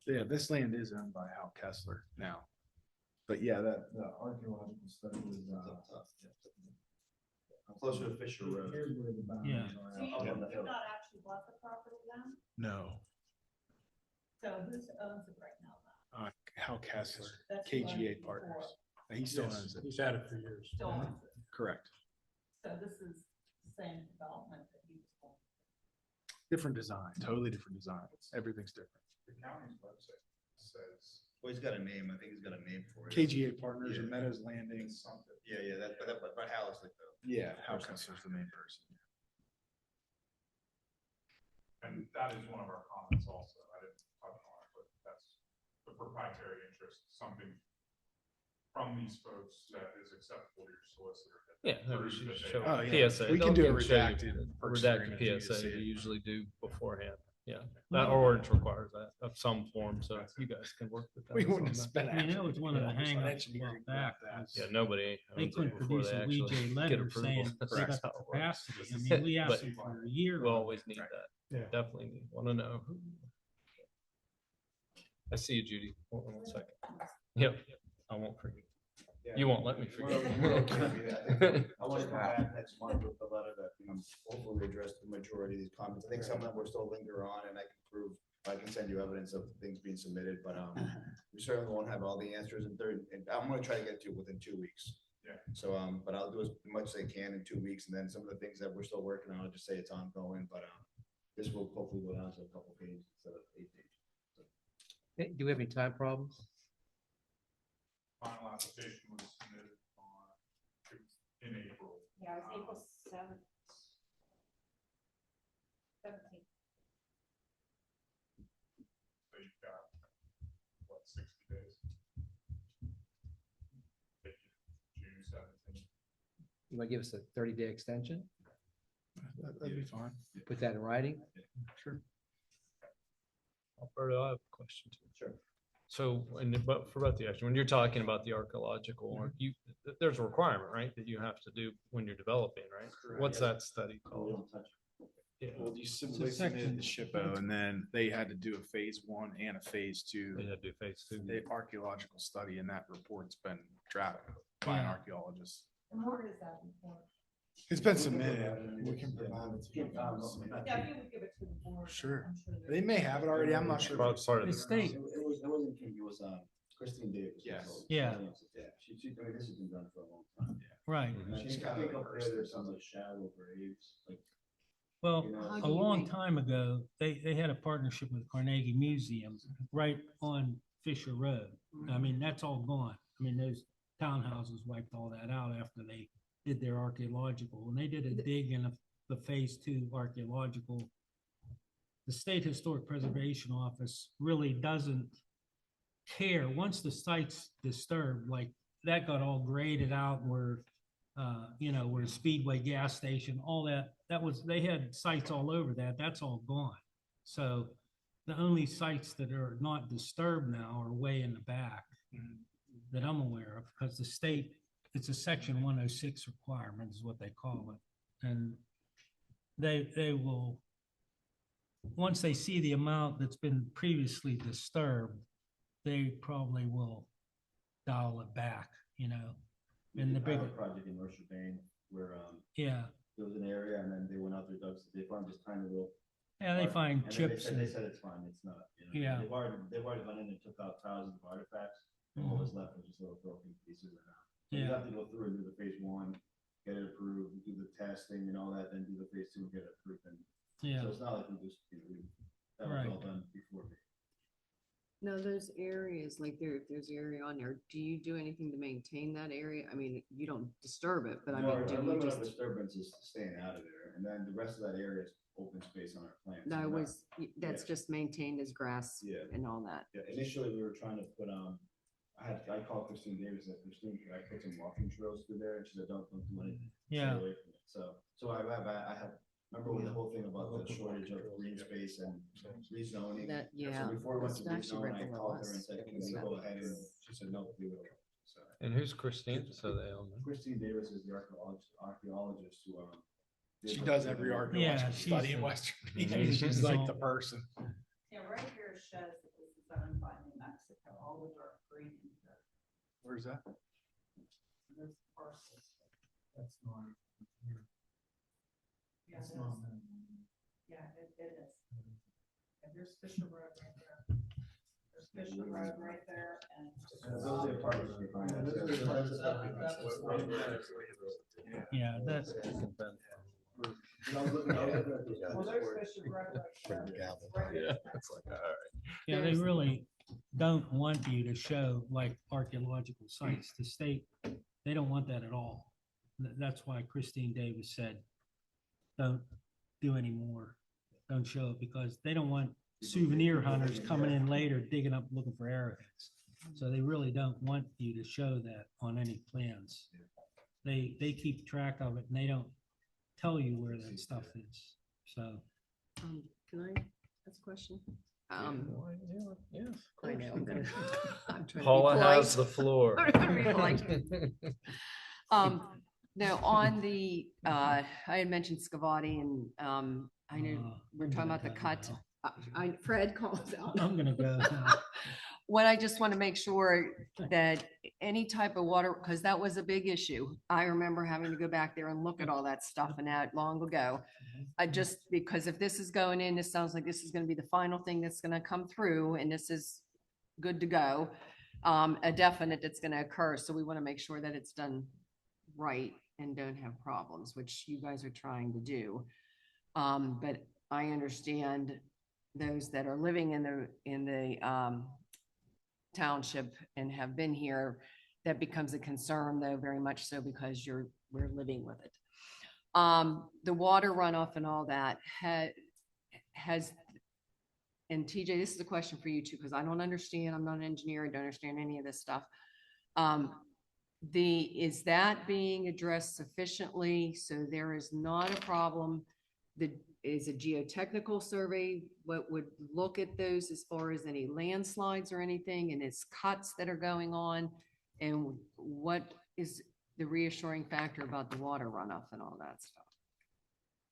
Yeah, this land is owned by Hal Kessler now. But yeah, the archaeological study was, Closer to Fisher Road. Here's where the boundaries Yeah. are So you out on the did hill. not actually bought the property then? No, So who owns it right now? Hal Kessler, That's who owned KGA it before. Partners. He still owns it. He's had it for years. Still owns it. Correct. So this is the same development that he was going. Different design, totally different design. Everything's different. The county's website says. Well, he's got a name. I think he's got a name for it. KGA Partners and Yeah. Meadows Landing. Yeah, but Hal is like the. Yeah, Hal Kessler's the main person. And that is one of our comments also. I didn't touch on it, but that's the proprietary interest, something from these folks that is acceptable to your solicitor. that Yeah, no, we proves should that they- show Oh, yeah. PSA. We can They'll do a show you redacted purchase agreement Redacted for you to PSA, see we it. usually do beforehand. Yeah, that ordinance requires that of some form, so you guys can work with that. We wouldn't on have that. spent. I mean, that was one of the actually hangups a engineering while about back. that. was Yeah, nobody. They couldn't before produce they a actually WJ get letter approval. saying That's they got how the it works. capacity. I mean, we asked But them for a year. We'll on it. always need that. Yeah. Definitely want to know. I see you, Judy. Hold on one second. Yep, I won't forget. You won't let me forget. I want to come back next month with a letter that, hopefully address the majority of these comments. I think some of them will still linger on, and I can send you evidence of things being submitted, but, we certainly won't have all the answers and I'm gonna try to get to it within 2 weeks. Yeah. So, but I'll do as much as I can in 2 weeks, and then some of the things that we're still working on, I'll just say it's ongoing, but, this will hopefully go down to a couple pages instead of 8 pages. Do we have any time problems? Final application was submitted in April. Yeah, it was April 7th. 17th. So you've got, what, 60 days? June 17th. You want to give us a 30-day extension? That'd be fine. Put that in writing? Sure. Alberto, I have a question too. Sure. So, but for about the action, when you're talking about the archaeological work, there's a requirement, right, that you have to do when you're developing, right? What's that study called? Yeah. Well, you It's simply a submitted the section. SHPO, and then they had to do a phase 1 and a phase 2. They had to do phase 2. The archaeological study, and that report's been drafted by an Yeah. archaeologist. And where is that report? It's been submitted. We can provide it to you. Yeah, if you would give it to the board. Sure. I'm sure They may have it already. I'm not sure. Part of The the- state, It wasn't King, it was, Christine Davis. Yes. Yeah. She, I mean, this has been done for a long time. right. And I She's think, kind I of think the up there, person. there's some like shallow graves, like, Well, you know. How a do you long make- time ago, they had a partnership with Carnegie Museum right on Fisher Road. I mean, that's all gone. I mean, those townhouses wiped all that out after they did their archaeological. When they did a dig in the phase 2 archaeological, the State Historic Preservation Office really doesn't care. Once the site's disturbed, like that got all graded out where, where Speedway gas station, all that, they had sites all over that. That's all gone. So the only sites that are not disturbed now are way in the back that I'm aware of, because the state, it's a section 106 requirement is what they call it. And they will, once they see the amount that's been previously disturbed, they probably will dial it back, And the I big, have a project in North Shebang where, yeah, there was an area, and then they went out there, they found this tiny little. yeah, they arch- find and then chips They and, said it's fine, it's not, Yeah. They've already gone in and took out thousands of artifacts, and what was left was just little broken pieces of that. So you Yeah. have to go through and do the phase 1, get it approved, do the testing and all that, then do the phase 2 and get it approved, and yeah, so it's not like we just, that was all Right. done before me. No, those areas, like there's an area on there, do you do anything to maintain that area? I mean, you don't disturb it, but I No, mean, do a you little bit of just, disturbance is staying out of there, and then the rest of that area is open space on our plans. that So not- was, that's yeah. just maintained as grass Yeah. and all that? Yeah, initially we were trying to put, I called Christine Davis, and Christine, can I put some walking trails through there? And she said, don't do anything. Stay yeah, away from it. So I have, remember when the whole thing about the shortage of green space and rezoning? That, So yeah. before we went it's to actually rezone, right I below called her us. and said, It can was we that go ahead? And because- she said, no, leave it alone. So And who's Christine? So they own that. Christine Davis is the archaeologist who, did She the- does every archaeological she's study in the- Western she's New. She's like the all- person. Yeah, right here shows that this is owned by New Mexico, all the dark green. Where's that? Those parcels. That's not. Yeah, it is. Yeah, it is. And there's Fisher Road right there. There's Fisher Road right there and. Those are the apartments we find. yeah, that's, Well, there's Fisher Road right there. Right Yeah, there. it's like, all right. yeah, they really don't want you to show like archaeological sites. The state, they don't want that at all. That's why Christine Davis said, don't do any more. Don't show it, because they don't want souvenir hunters coming in later digging up, looking for arrowheads. So they really don't want you to show that on any plans. They keep track of it and they don't tell you where that stuff is. So, Can I That's a question. Yes. I know, I'm gonna, I'm trying to be Paula has polite. the floor. I'm trying to be polite. No, on the, I had mentioned Scavati and, I know we're talking about the cut. Fred calls out. I'm gonna go. What I just want to make sure that any type of water, because that was a big issue. I remember having to go back there and look at all that stuff and that long ago. I just, because if this is going in, this sounds like this is going to be the final thing that's going to come through and this is good to go. A definite that's going to occur. So we want to make sure that it's done right and don't have problems, which you guys are trying to do. But I understand those that are living in the township and have been here, that becomes a concern though, very much so because we're living with it. The water runoff and all that has, and TJ, this is a question for you too, because I don't understand, I'm not an engineer, I don't understand any of this stuff. Is that being addressed sufficiently so there is not a problem? Is a geotechnical survey what would look at those as far as any landslides or anything, and its cuts that are going on? And what is the reassuring factor about the water runoff and all that stuff?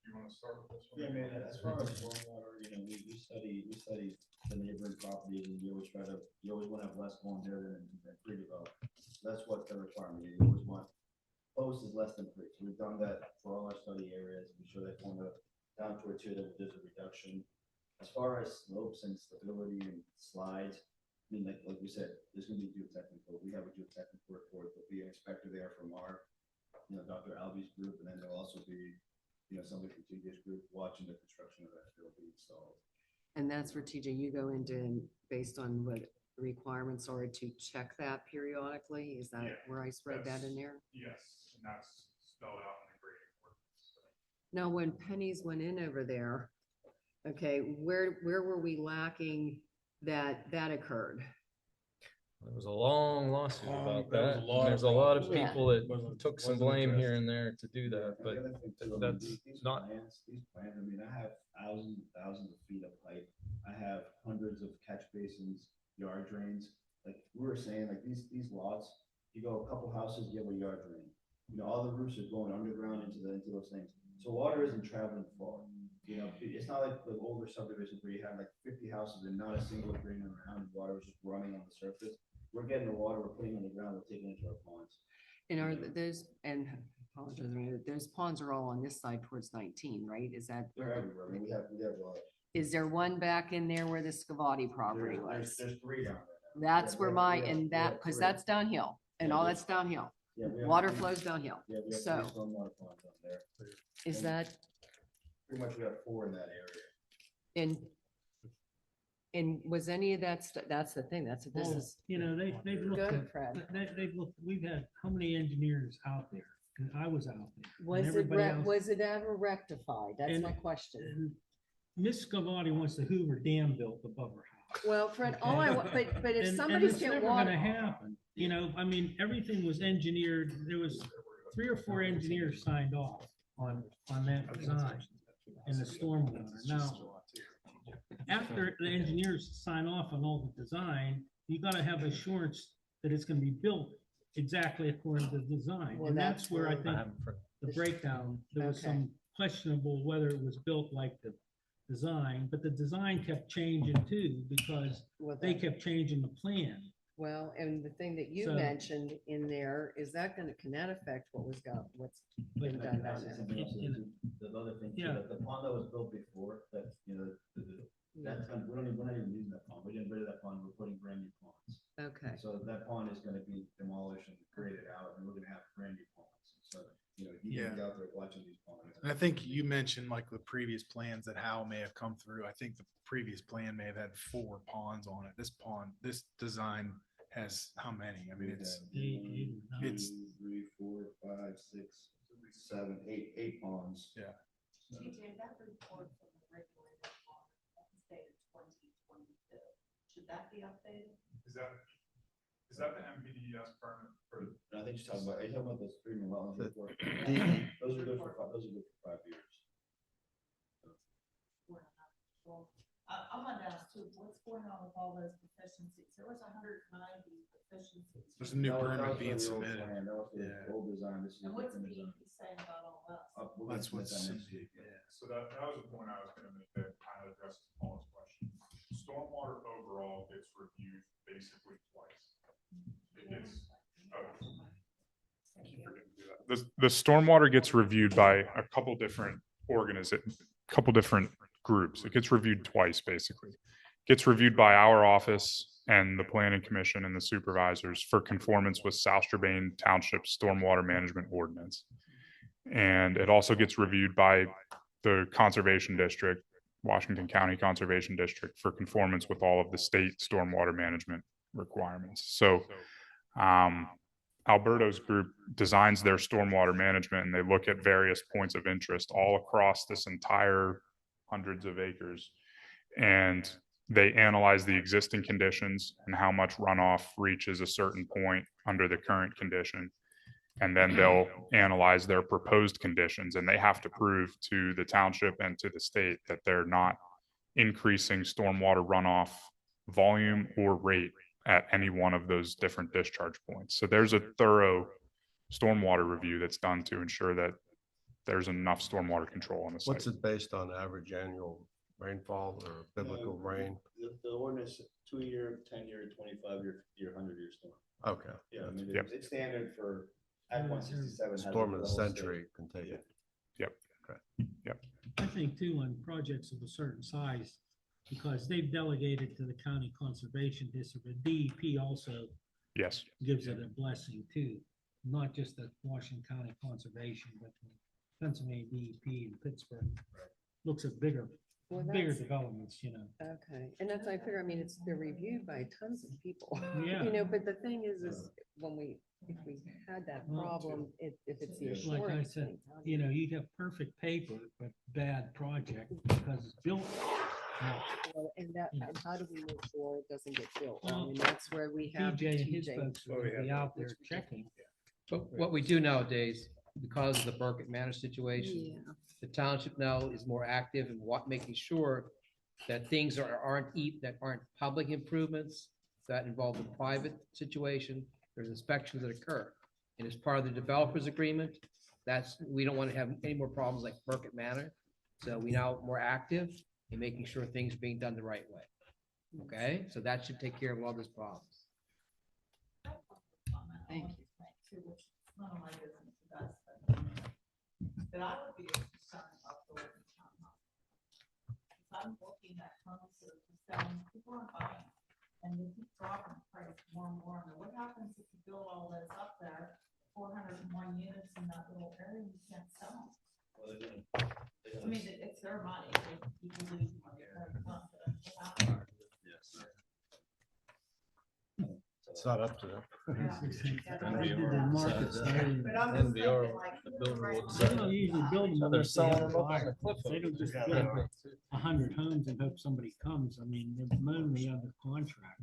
You want to start with this one? Yeah, man, as far as stormwater, we study the neighboring properties, and you always want to have less going there than pre-developed. That's what the requirement is. You always want post is less than pre. So we've done that for all our study areas. We show that on the down towards here that there's a reduction. As far as slopes and stability and slides, I mean, like we said, there's gonna be geotechnical. We have a geotechnical report. There'll be an inspector there from our, Dr. Alvey's group, and then there'll also be, somebody from TJ's group watching the construction of that field being installed. And that's where TJ, you go into and based on what the requirements are to check that periodically. Is that where I spread that in there? Yes, and that's spelled out in the grading ordinance. Now, when Pennies went in over there, okay, where were we lacking that occurred? There was a long lawsuit about There was that. a lot and of There's a lot of problems. people that took some blame here and there to do that, but The other thing too, I mean, that's these not- plans, I mean, I have thousands of feet of pipe. I have hundreds of catch basins, yard drains. Like we were saying, like these lots, you go a couple houses, you have a yard drain. All the roofs are going underground into those things. So water isn't traveling far. It's not like the older subdivisions where you have like 50 houses and not a single drain around, and water is just running on the surface. We're getting the water, we're putting it on the ground, we're taking it to our ponds. And are those, and apologize, I mean, those ponds are all on this side towards 19, right? Is that? They're everywhere. I mean, we have a lot. Is there one back in there where the Scavati property was? There's three down there. That's Yeah, where we have- and we that, have because three. that's downhill and Yeah, all we- that's downhill. Yeah, we have Water three- flows downhill. Yeah, we have So- three stormwater ponds up there. Is that, Pretty much we have 4 in that area. and was any of that, that's the thing, this Well, is. they've looked Good, at, Fred. they've looked, we've had how many engineers out there? And I was out there. and Was it, everybody else- was it ever rectified? That's And- my question. and Miss Scavati wants the Hoover Dam built above her house. Well, Fred, all I, Okay. but if And somebody's it's get never water. gonna happen, I mean, everything was engineered, there was 3 or 4 engineers signed off on that design and the stormwater. Now, after the engineers sign off on all the design, you gotta have assurance that it's gonna be built exactly according to the design. Well, And that's where I where- think the breakdown, there was Okay. some questionable whether it was built like the design, but the design kept changing too, because Well, they that- kept changing the plan. Well, and the thing that you So- mentioned in there, is that gonna, can that affect what's been done down there? Something else is the other thing, too, Yeah. that the pond that was built before, that's, we're not even using that pond. We're getting rid of that pond. We're putting brand new ponds. Okay, So that pond is gonna be demolished and graded out, and we're gonna have brand new ponds. So, you can be out there watching these ponds. And I think you mentioned like the previous plans that Hal may have come through. I think the previous plan may have had 4 ponds on it. This design has how many? I mean, it's, it's- 2, 3, 4, 5, 6, 7, 8 ponds. Yeah. TJ, that report from the regulator on dated 2022, should that be updated? Is that the MPDES permit for? And I think you're talking about the streaming wetlands report. The- Those are good for 5 years. We're not sure. I wanted to ask too, what's going on with all those deficiencies? There was 190 deficiencies. There's a new That was- that permit was the being old submitted. plan, that was the Yeah. old design, this is And the what's new the design. DEP saying about all that? We're gonna That's submit what's, that next week. so that was the point I was gonna make that kind of addresses Paul's question. Stormwater overall gets reviewed basically twice. It gets, the stormwater gets reviewed by a couple different couple different groups. It gets reviewed twice, basically. Gets reviewed by our office and the planning commission and the supervisors for conformance with South Strabane Township Stormwater Management Ordinance. And it also gets reviewed by the Conservation District, Washington County Conservation District, for conformance with all of the state stormwater management requirements. So Alberto's group designs their stormwater management, and they look at various points of interest all across this entire hundreds of acres. And they analyze the existing conditions and how much runoff reaches a certain point under the current condition. And then they'll analyze their proposed conditions, and they have to prove to the township and to the state that they're not increasing stormwater runoff volume or rate at any one of those different discharge points. So there's a thorough stormwater review that's done to ensure that there's enough stormwater control on the site. What's it based on, average annual rainfall or biblical rain? The ordinance, 2-year, 10-year, 25-year, 100-year storm. Okay. Yeah, I mean, Yep. it's standard for Act 167. has it Storm for of the whole state. century can take it. Yep. Okay. Yep. I think too, on projects of a certain size, because they've delegated to the county conservation district, the DEP also Yes. gives it a blessing too. Not just the Washington County Conservation, but the Pennsylvania DEP in Pittsburgh. Looks at bigger developments, you know. Okay, and that's, I figure, I mean, they're reviewed by tons of people. Yeah. You know, but the thing is when if we had that Well, problem, if it's the Like I assurance said, thing. how do you know, you have perfect paper, but bad project because it's built. Well, and that, and how do we make sure it doesn't get built? I Well, mean, that's where we have. TJ and his TJ. folks will be out there checking. But what we do nowadays, because of the Burkett Manor situation, Yeah. the township now is more active in making sure that things that aren't public improvements that involve a private situation. There's inspections that occur. And as part of the developer's agreement, we don't want to have any more problems like Burkett Manor. So we now more active in making sure things are being done the right way. Okay, so that should take care of all those problems. Thank you. Too, which is none of my business, that's, but I would be concerned about the working townhouse. If I'm looking at homes that are for selling, people aren't buying, and they keep dropping the price more and more, and what happens if you build all this up there, 401 units in that little area, you can't sell them? I mean, it's their money, people lose money. It's not up to them. But I'm just thinking, like, They don't usually build them They're unless they have selling a them up on buyer. the cliff. They don't just build 100 homes and hope somebody comes. I mean, they're mainly under contract.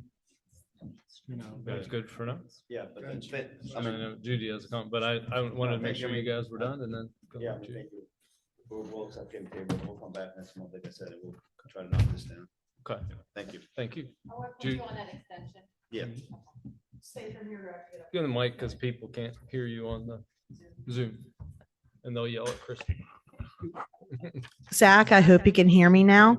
You know. That's good for now. Yeah, but then fit. I mean, Judy has a comment, but I wanted to make sure you guys were done and then. go Yeah, on to you. thank you. We'll accept him table. We'll come back next month, like I said, and we'll try to knock this down. Okay, Thank you. thank you. I'll work with Jude. you on that extension. Yeah. Stay from here. Give the mic because people can't hear you on the Zoom. And they'll yell at Christie. Zach, I hope you can hear me now.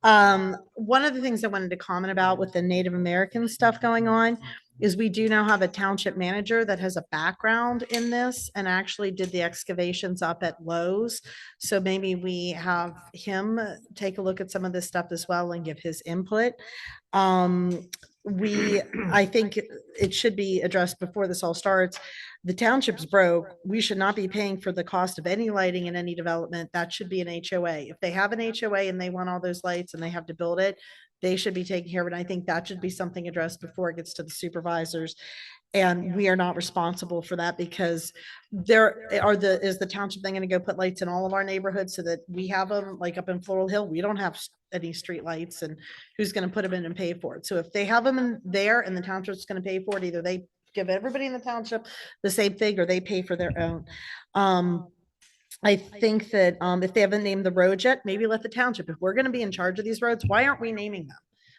One of the things I wanted to comment about with the Native American stuff going on is we do now have a township manager that has a background in this and actually did the excavations up at Lowe's. So maybe we have him take a look at some of this stuff as well and give his input. I think it should be addressed before this all starts. The township's broke. We should not be paying for the cost of any lighting in any development. That should be an HOA. If they have an HOA and they want all those lights and they have to build it, they should be taking care of it. I think that should be something addressed before it gets to the supervisors. And we are not responsible for that because is the township then going to go put lights in all of our neighborhoods so that we have them, like up in Floral Hill? We don't have any street lights, and who's going to put them in and pay for it? So if they have them in there and the township's going to pay for it, either they give everybody in the township the same thing or they pay for their own. I think that if they haven't named the road yet, maybe let the township, if we're gonna be in charge of these roads, why aren't we naming them?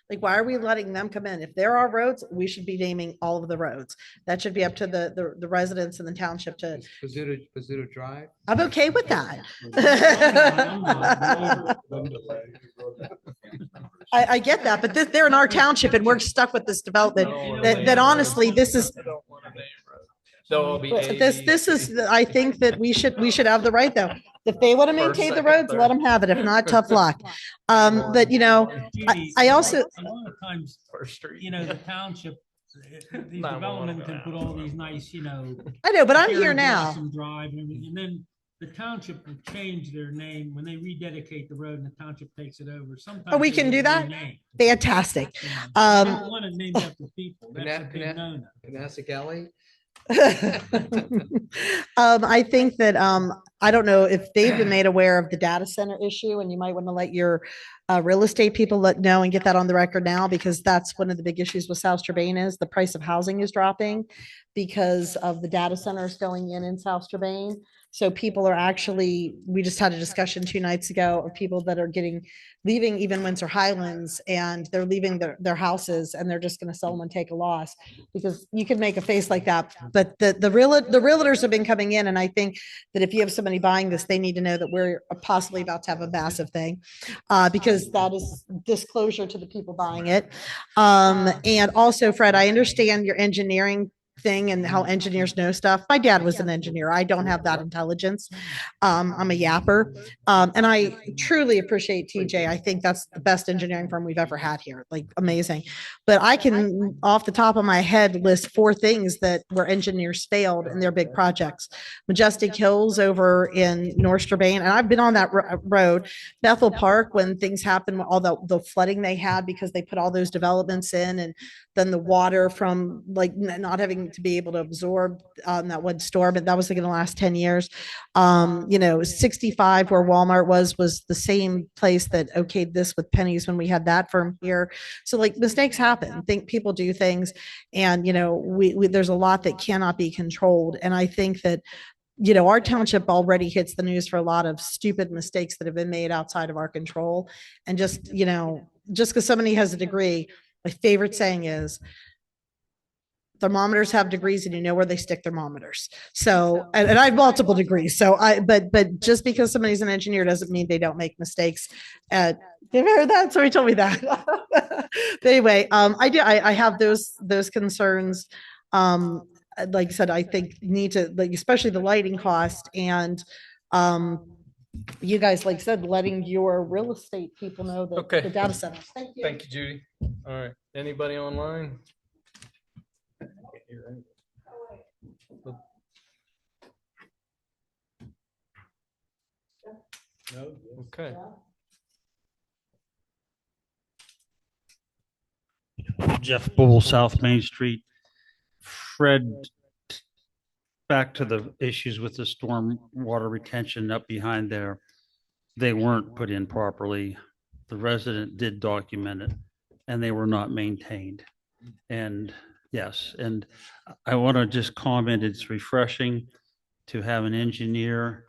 Like, why are we letting them come in? If there are roads, we should be naming all of the roads. That should be up to the residents in the township to, Pizzuto Drive. I'm okay with that. I get that, but they're in our township and we're stuck with this development that honestly, this is, this is, I think that we should have the right though. If they want to maintain the roads, let them have it. If not, tough luck. But I also. A lot of times, the township, these development can put all these nice, I know, but I'm here Cherry now. Blossom Drive and everything, and then the township will change their name when they rededicate the road and the township takes it over. Sometimes. Oh, we they can do that? rename. Fantastic. I don't want to name after people. That's a big no-no. Canastic Alley. I think that I don't know if they've been made aware of the data center issue, and you might want to let your real estate people know and get that on the record now, because that's one of the big issues with South Strabane is the price of housing is dropping because of the data centers going in South Strabane. So people are actually, we just had a discussion 2 nights ago of people that are leaving even Windsor Highlands, and they're leaving their houses and they're just going to sell them and take a loss, because you can make a face like that. But the realtors have been coming in, and I think that if you have somebody buying this, they need to know that we're possibly about to have a massive thing, because that is disclosure to the people buying it. And also, Fred, I understand your engineering thing and how engineers know stuff. My dad was an engineer. I don't have that intelligence. I'm a yapper. And I truly appreciate TJ. I think that's the best engineering firm we've ever had here. Like, amazing. But I can, off the top of my head, list 4 things that where engineers failed in their big projects. Majestic Hills over in North Strabane, and I've been on that road. Bethel Park, when things happened, all the flooding they had because they put all those developments in, and then the water from like not having to be able to absorb that one storm, but that was like in the last 10 years. 65 where Walmart was the same place that okayed this with Pennies when we had that firm here. So like mistakes happen. Think people do things, and there's a lot that cannot be controlled. And I think that our township already hits the news for a lot of stupid mistakes that have been made outside of our control. And just because somebody has a degree, my favorite saying is, thermometers have degrees and you know where they stick thermometers. So, and I have multiple degrees. So but just because somebody's an engineer doesn't mean they don't make mistakes. Have you heard that? Somebody told me that. But anyway, I have those concerns. Like I said, I think need to, like, especially the lighting cost, and you guys, like I said, letting your real estate people know that Okay. the data centers. Thank you. Thank you, Judy. All right. Anybody online? No. Okay. Jeff Bull, South Main Street. Fred, back to the issues with the storm water retention up behind there. They weren't put in properly. The resident did document it, and they were not maintained. And yes, and I want to just comment, it's refreshing to have an engineer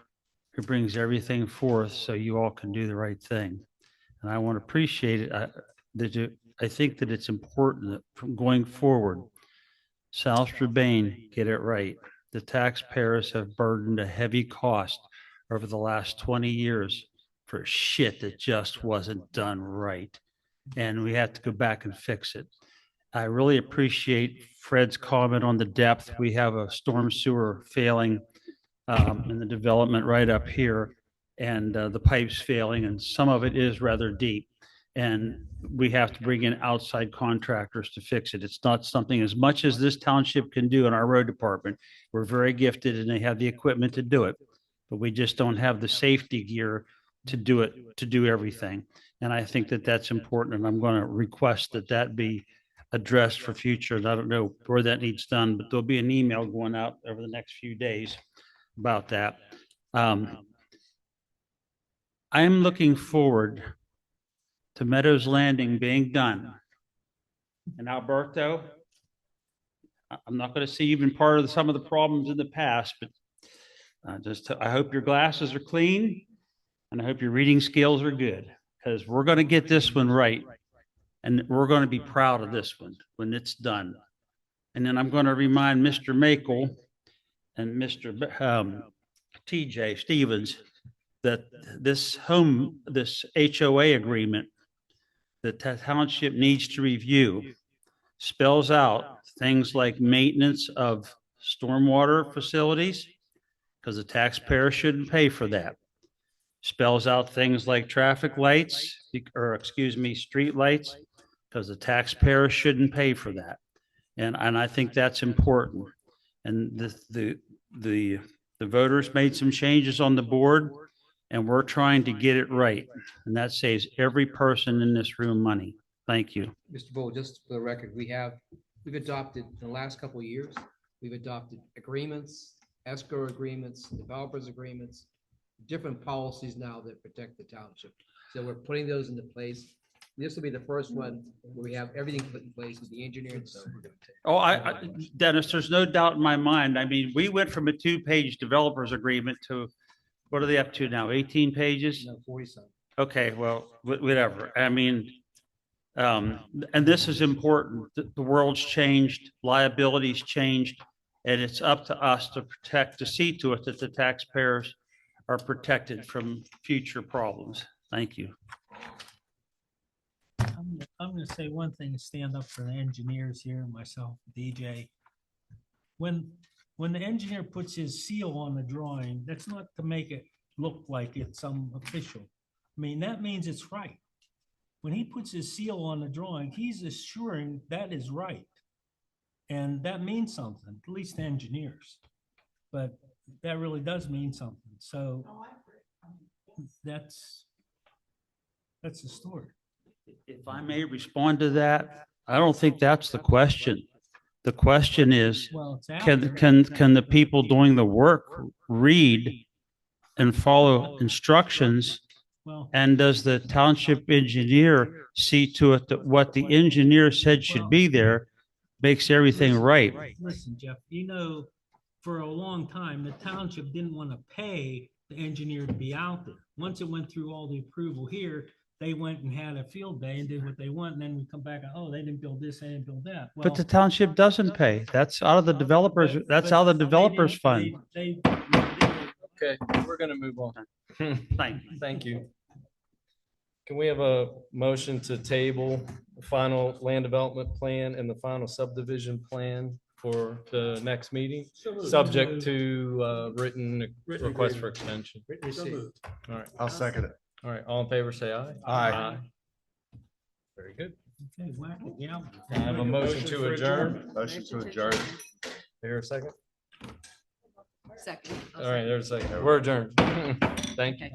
who brings everything forth so you all can do the right thing. And I want to appreciate it. I think that it's important that from going forward, South Strabane get it right. The taxpayers have burdened a heavy cost over the last 20 years for shit that just wasn't done right. And we have to go back and fix it. I really appreciate Fred's comment on the depth. We have a storm sewer failing in the development right up here, and the pipes failing, and some of it is rather deep. And we have to bring in outside contractors to fix it. It's not something, as much as this township can do in our road department, we're very gifted and they have the equipment to do it, but we just don't have the safety gear to do it, to do everything. And I think that that's important, and I'm going to request that that be addressed for future. And I don't know where that needs done, but there'll be an email going out over the next few days about that. I am looking forward to Meadows Landing being done. And Alberto, I'm not going to see even part of some of the problems in the past, but I hope your glasses are clean and I hope your reading skills are good, because we're going to get this one right. And we're going to be proud of this one when it's done. And then I'm going to remind Mr. Makel and Mr. TJ Stevens that this HOA agreement that the township needs to review spells out things like maintenance of stormwater facilities, because the taxpayer shouldn't pay for that. Spells out things like traffic lights, street lights, because the taxpayer shouldn't pay for that. And I think that's important. And the voters made some changes on the board, and we're trying to get it right. And that saves every person in this room money. Thank you. Mr. Bull, just for the record, we've adopted in the last couple of years, we've adopted agreements, escrow agreements, developers agreements, different policies now that protect the township. So we're putting those into place. This will be the first one where we have everything put in place with the engineer and so. Oh, Dennis, there's no doubt in my mind. I mean, we went from a 2-page developers agreement to, what are they up to now? 18 pages? No, 40-some. Okay, well, whatever. I mean, and this is important. The world's changed, liabilities changed, and it's up to us to see to it that the taxpayers are protected from future problems. Thank you. I'm gonna say one thing, stand up for the engineers here, myself, DJ. When the engineer puts his seal on the drawing, that's not to make it look like it's some official. I mean, that means it's right. When he puts his seal on the drawing, he's assuring that is right. And that means something, at least to engineers. But that really does mean something. So that's the story. If I may respond to that, I don't think that's the question. The question is, Well, it's out can there. the people doing the work read and follow instructions? Well, And does the township engineer see to it that what the engineer said should be there makes everything right? listen, Jeff, for a long time, the township didn't want to pay the engineer to be out there. Once it went through all the approval here, they went and had a field day and did what they want, and then we come back, oh, they didn't build this, they didn't build that. But the township doesn't pay. That's out of the developers, that's out of the developers fund. Okay, we're gonna move on. Thank you. Thank you. Can we have a motion to table the final land development plan and the final subdivision plan for the next meeting? Subject to written request for extension. All right, I'll second it. all right, all in favor, say aye. Aye. Very good. Okay, whack it, yeah. I have a motion to adjourn. Motion to adjourn. Here a second. Second. All right, there's a second. We're adjourned. Thank you.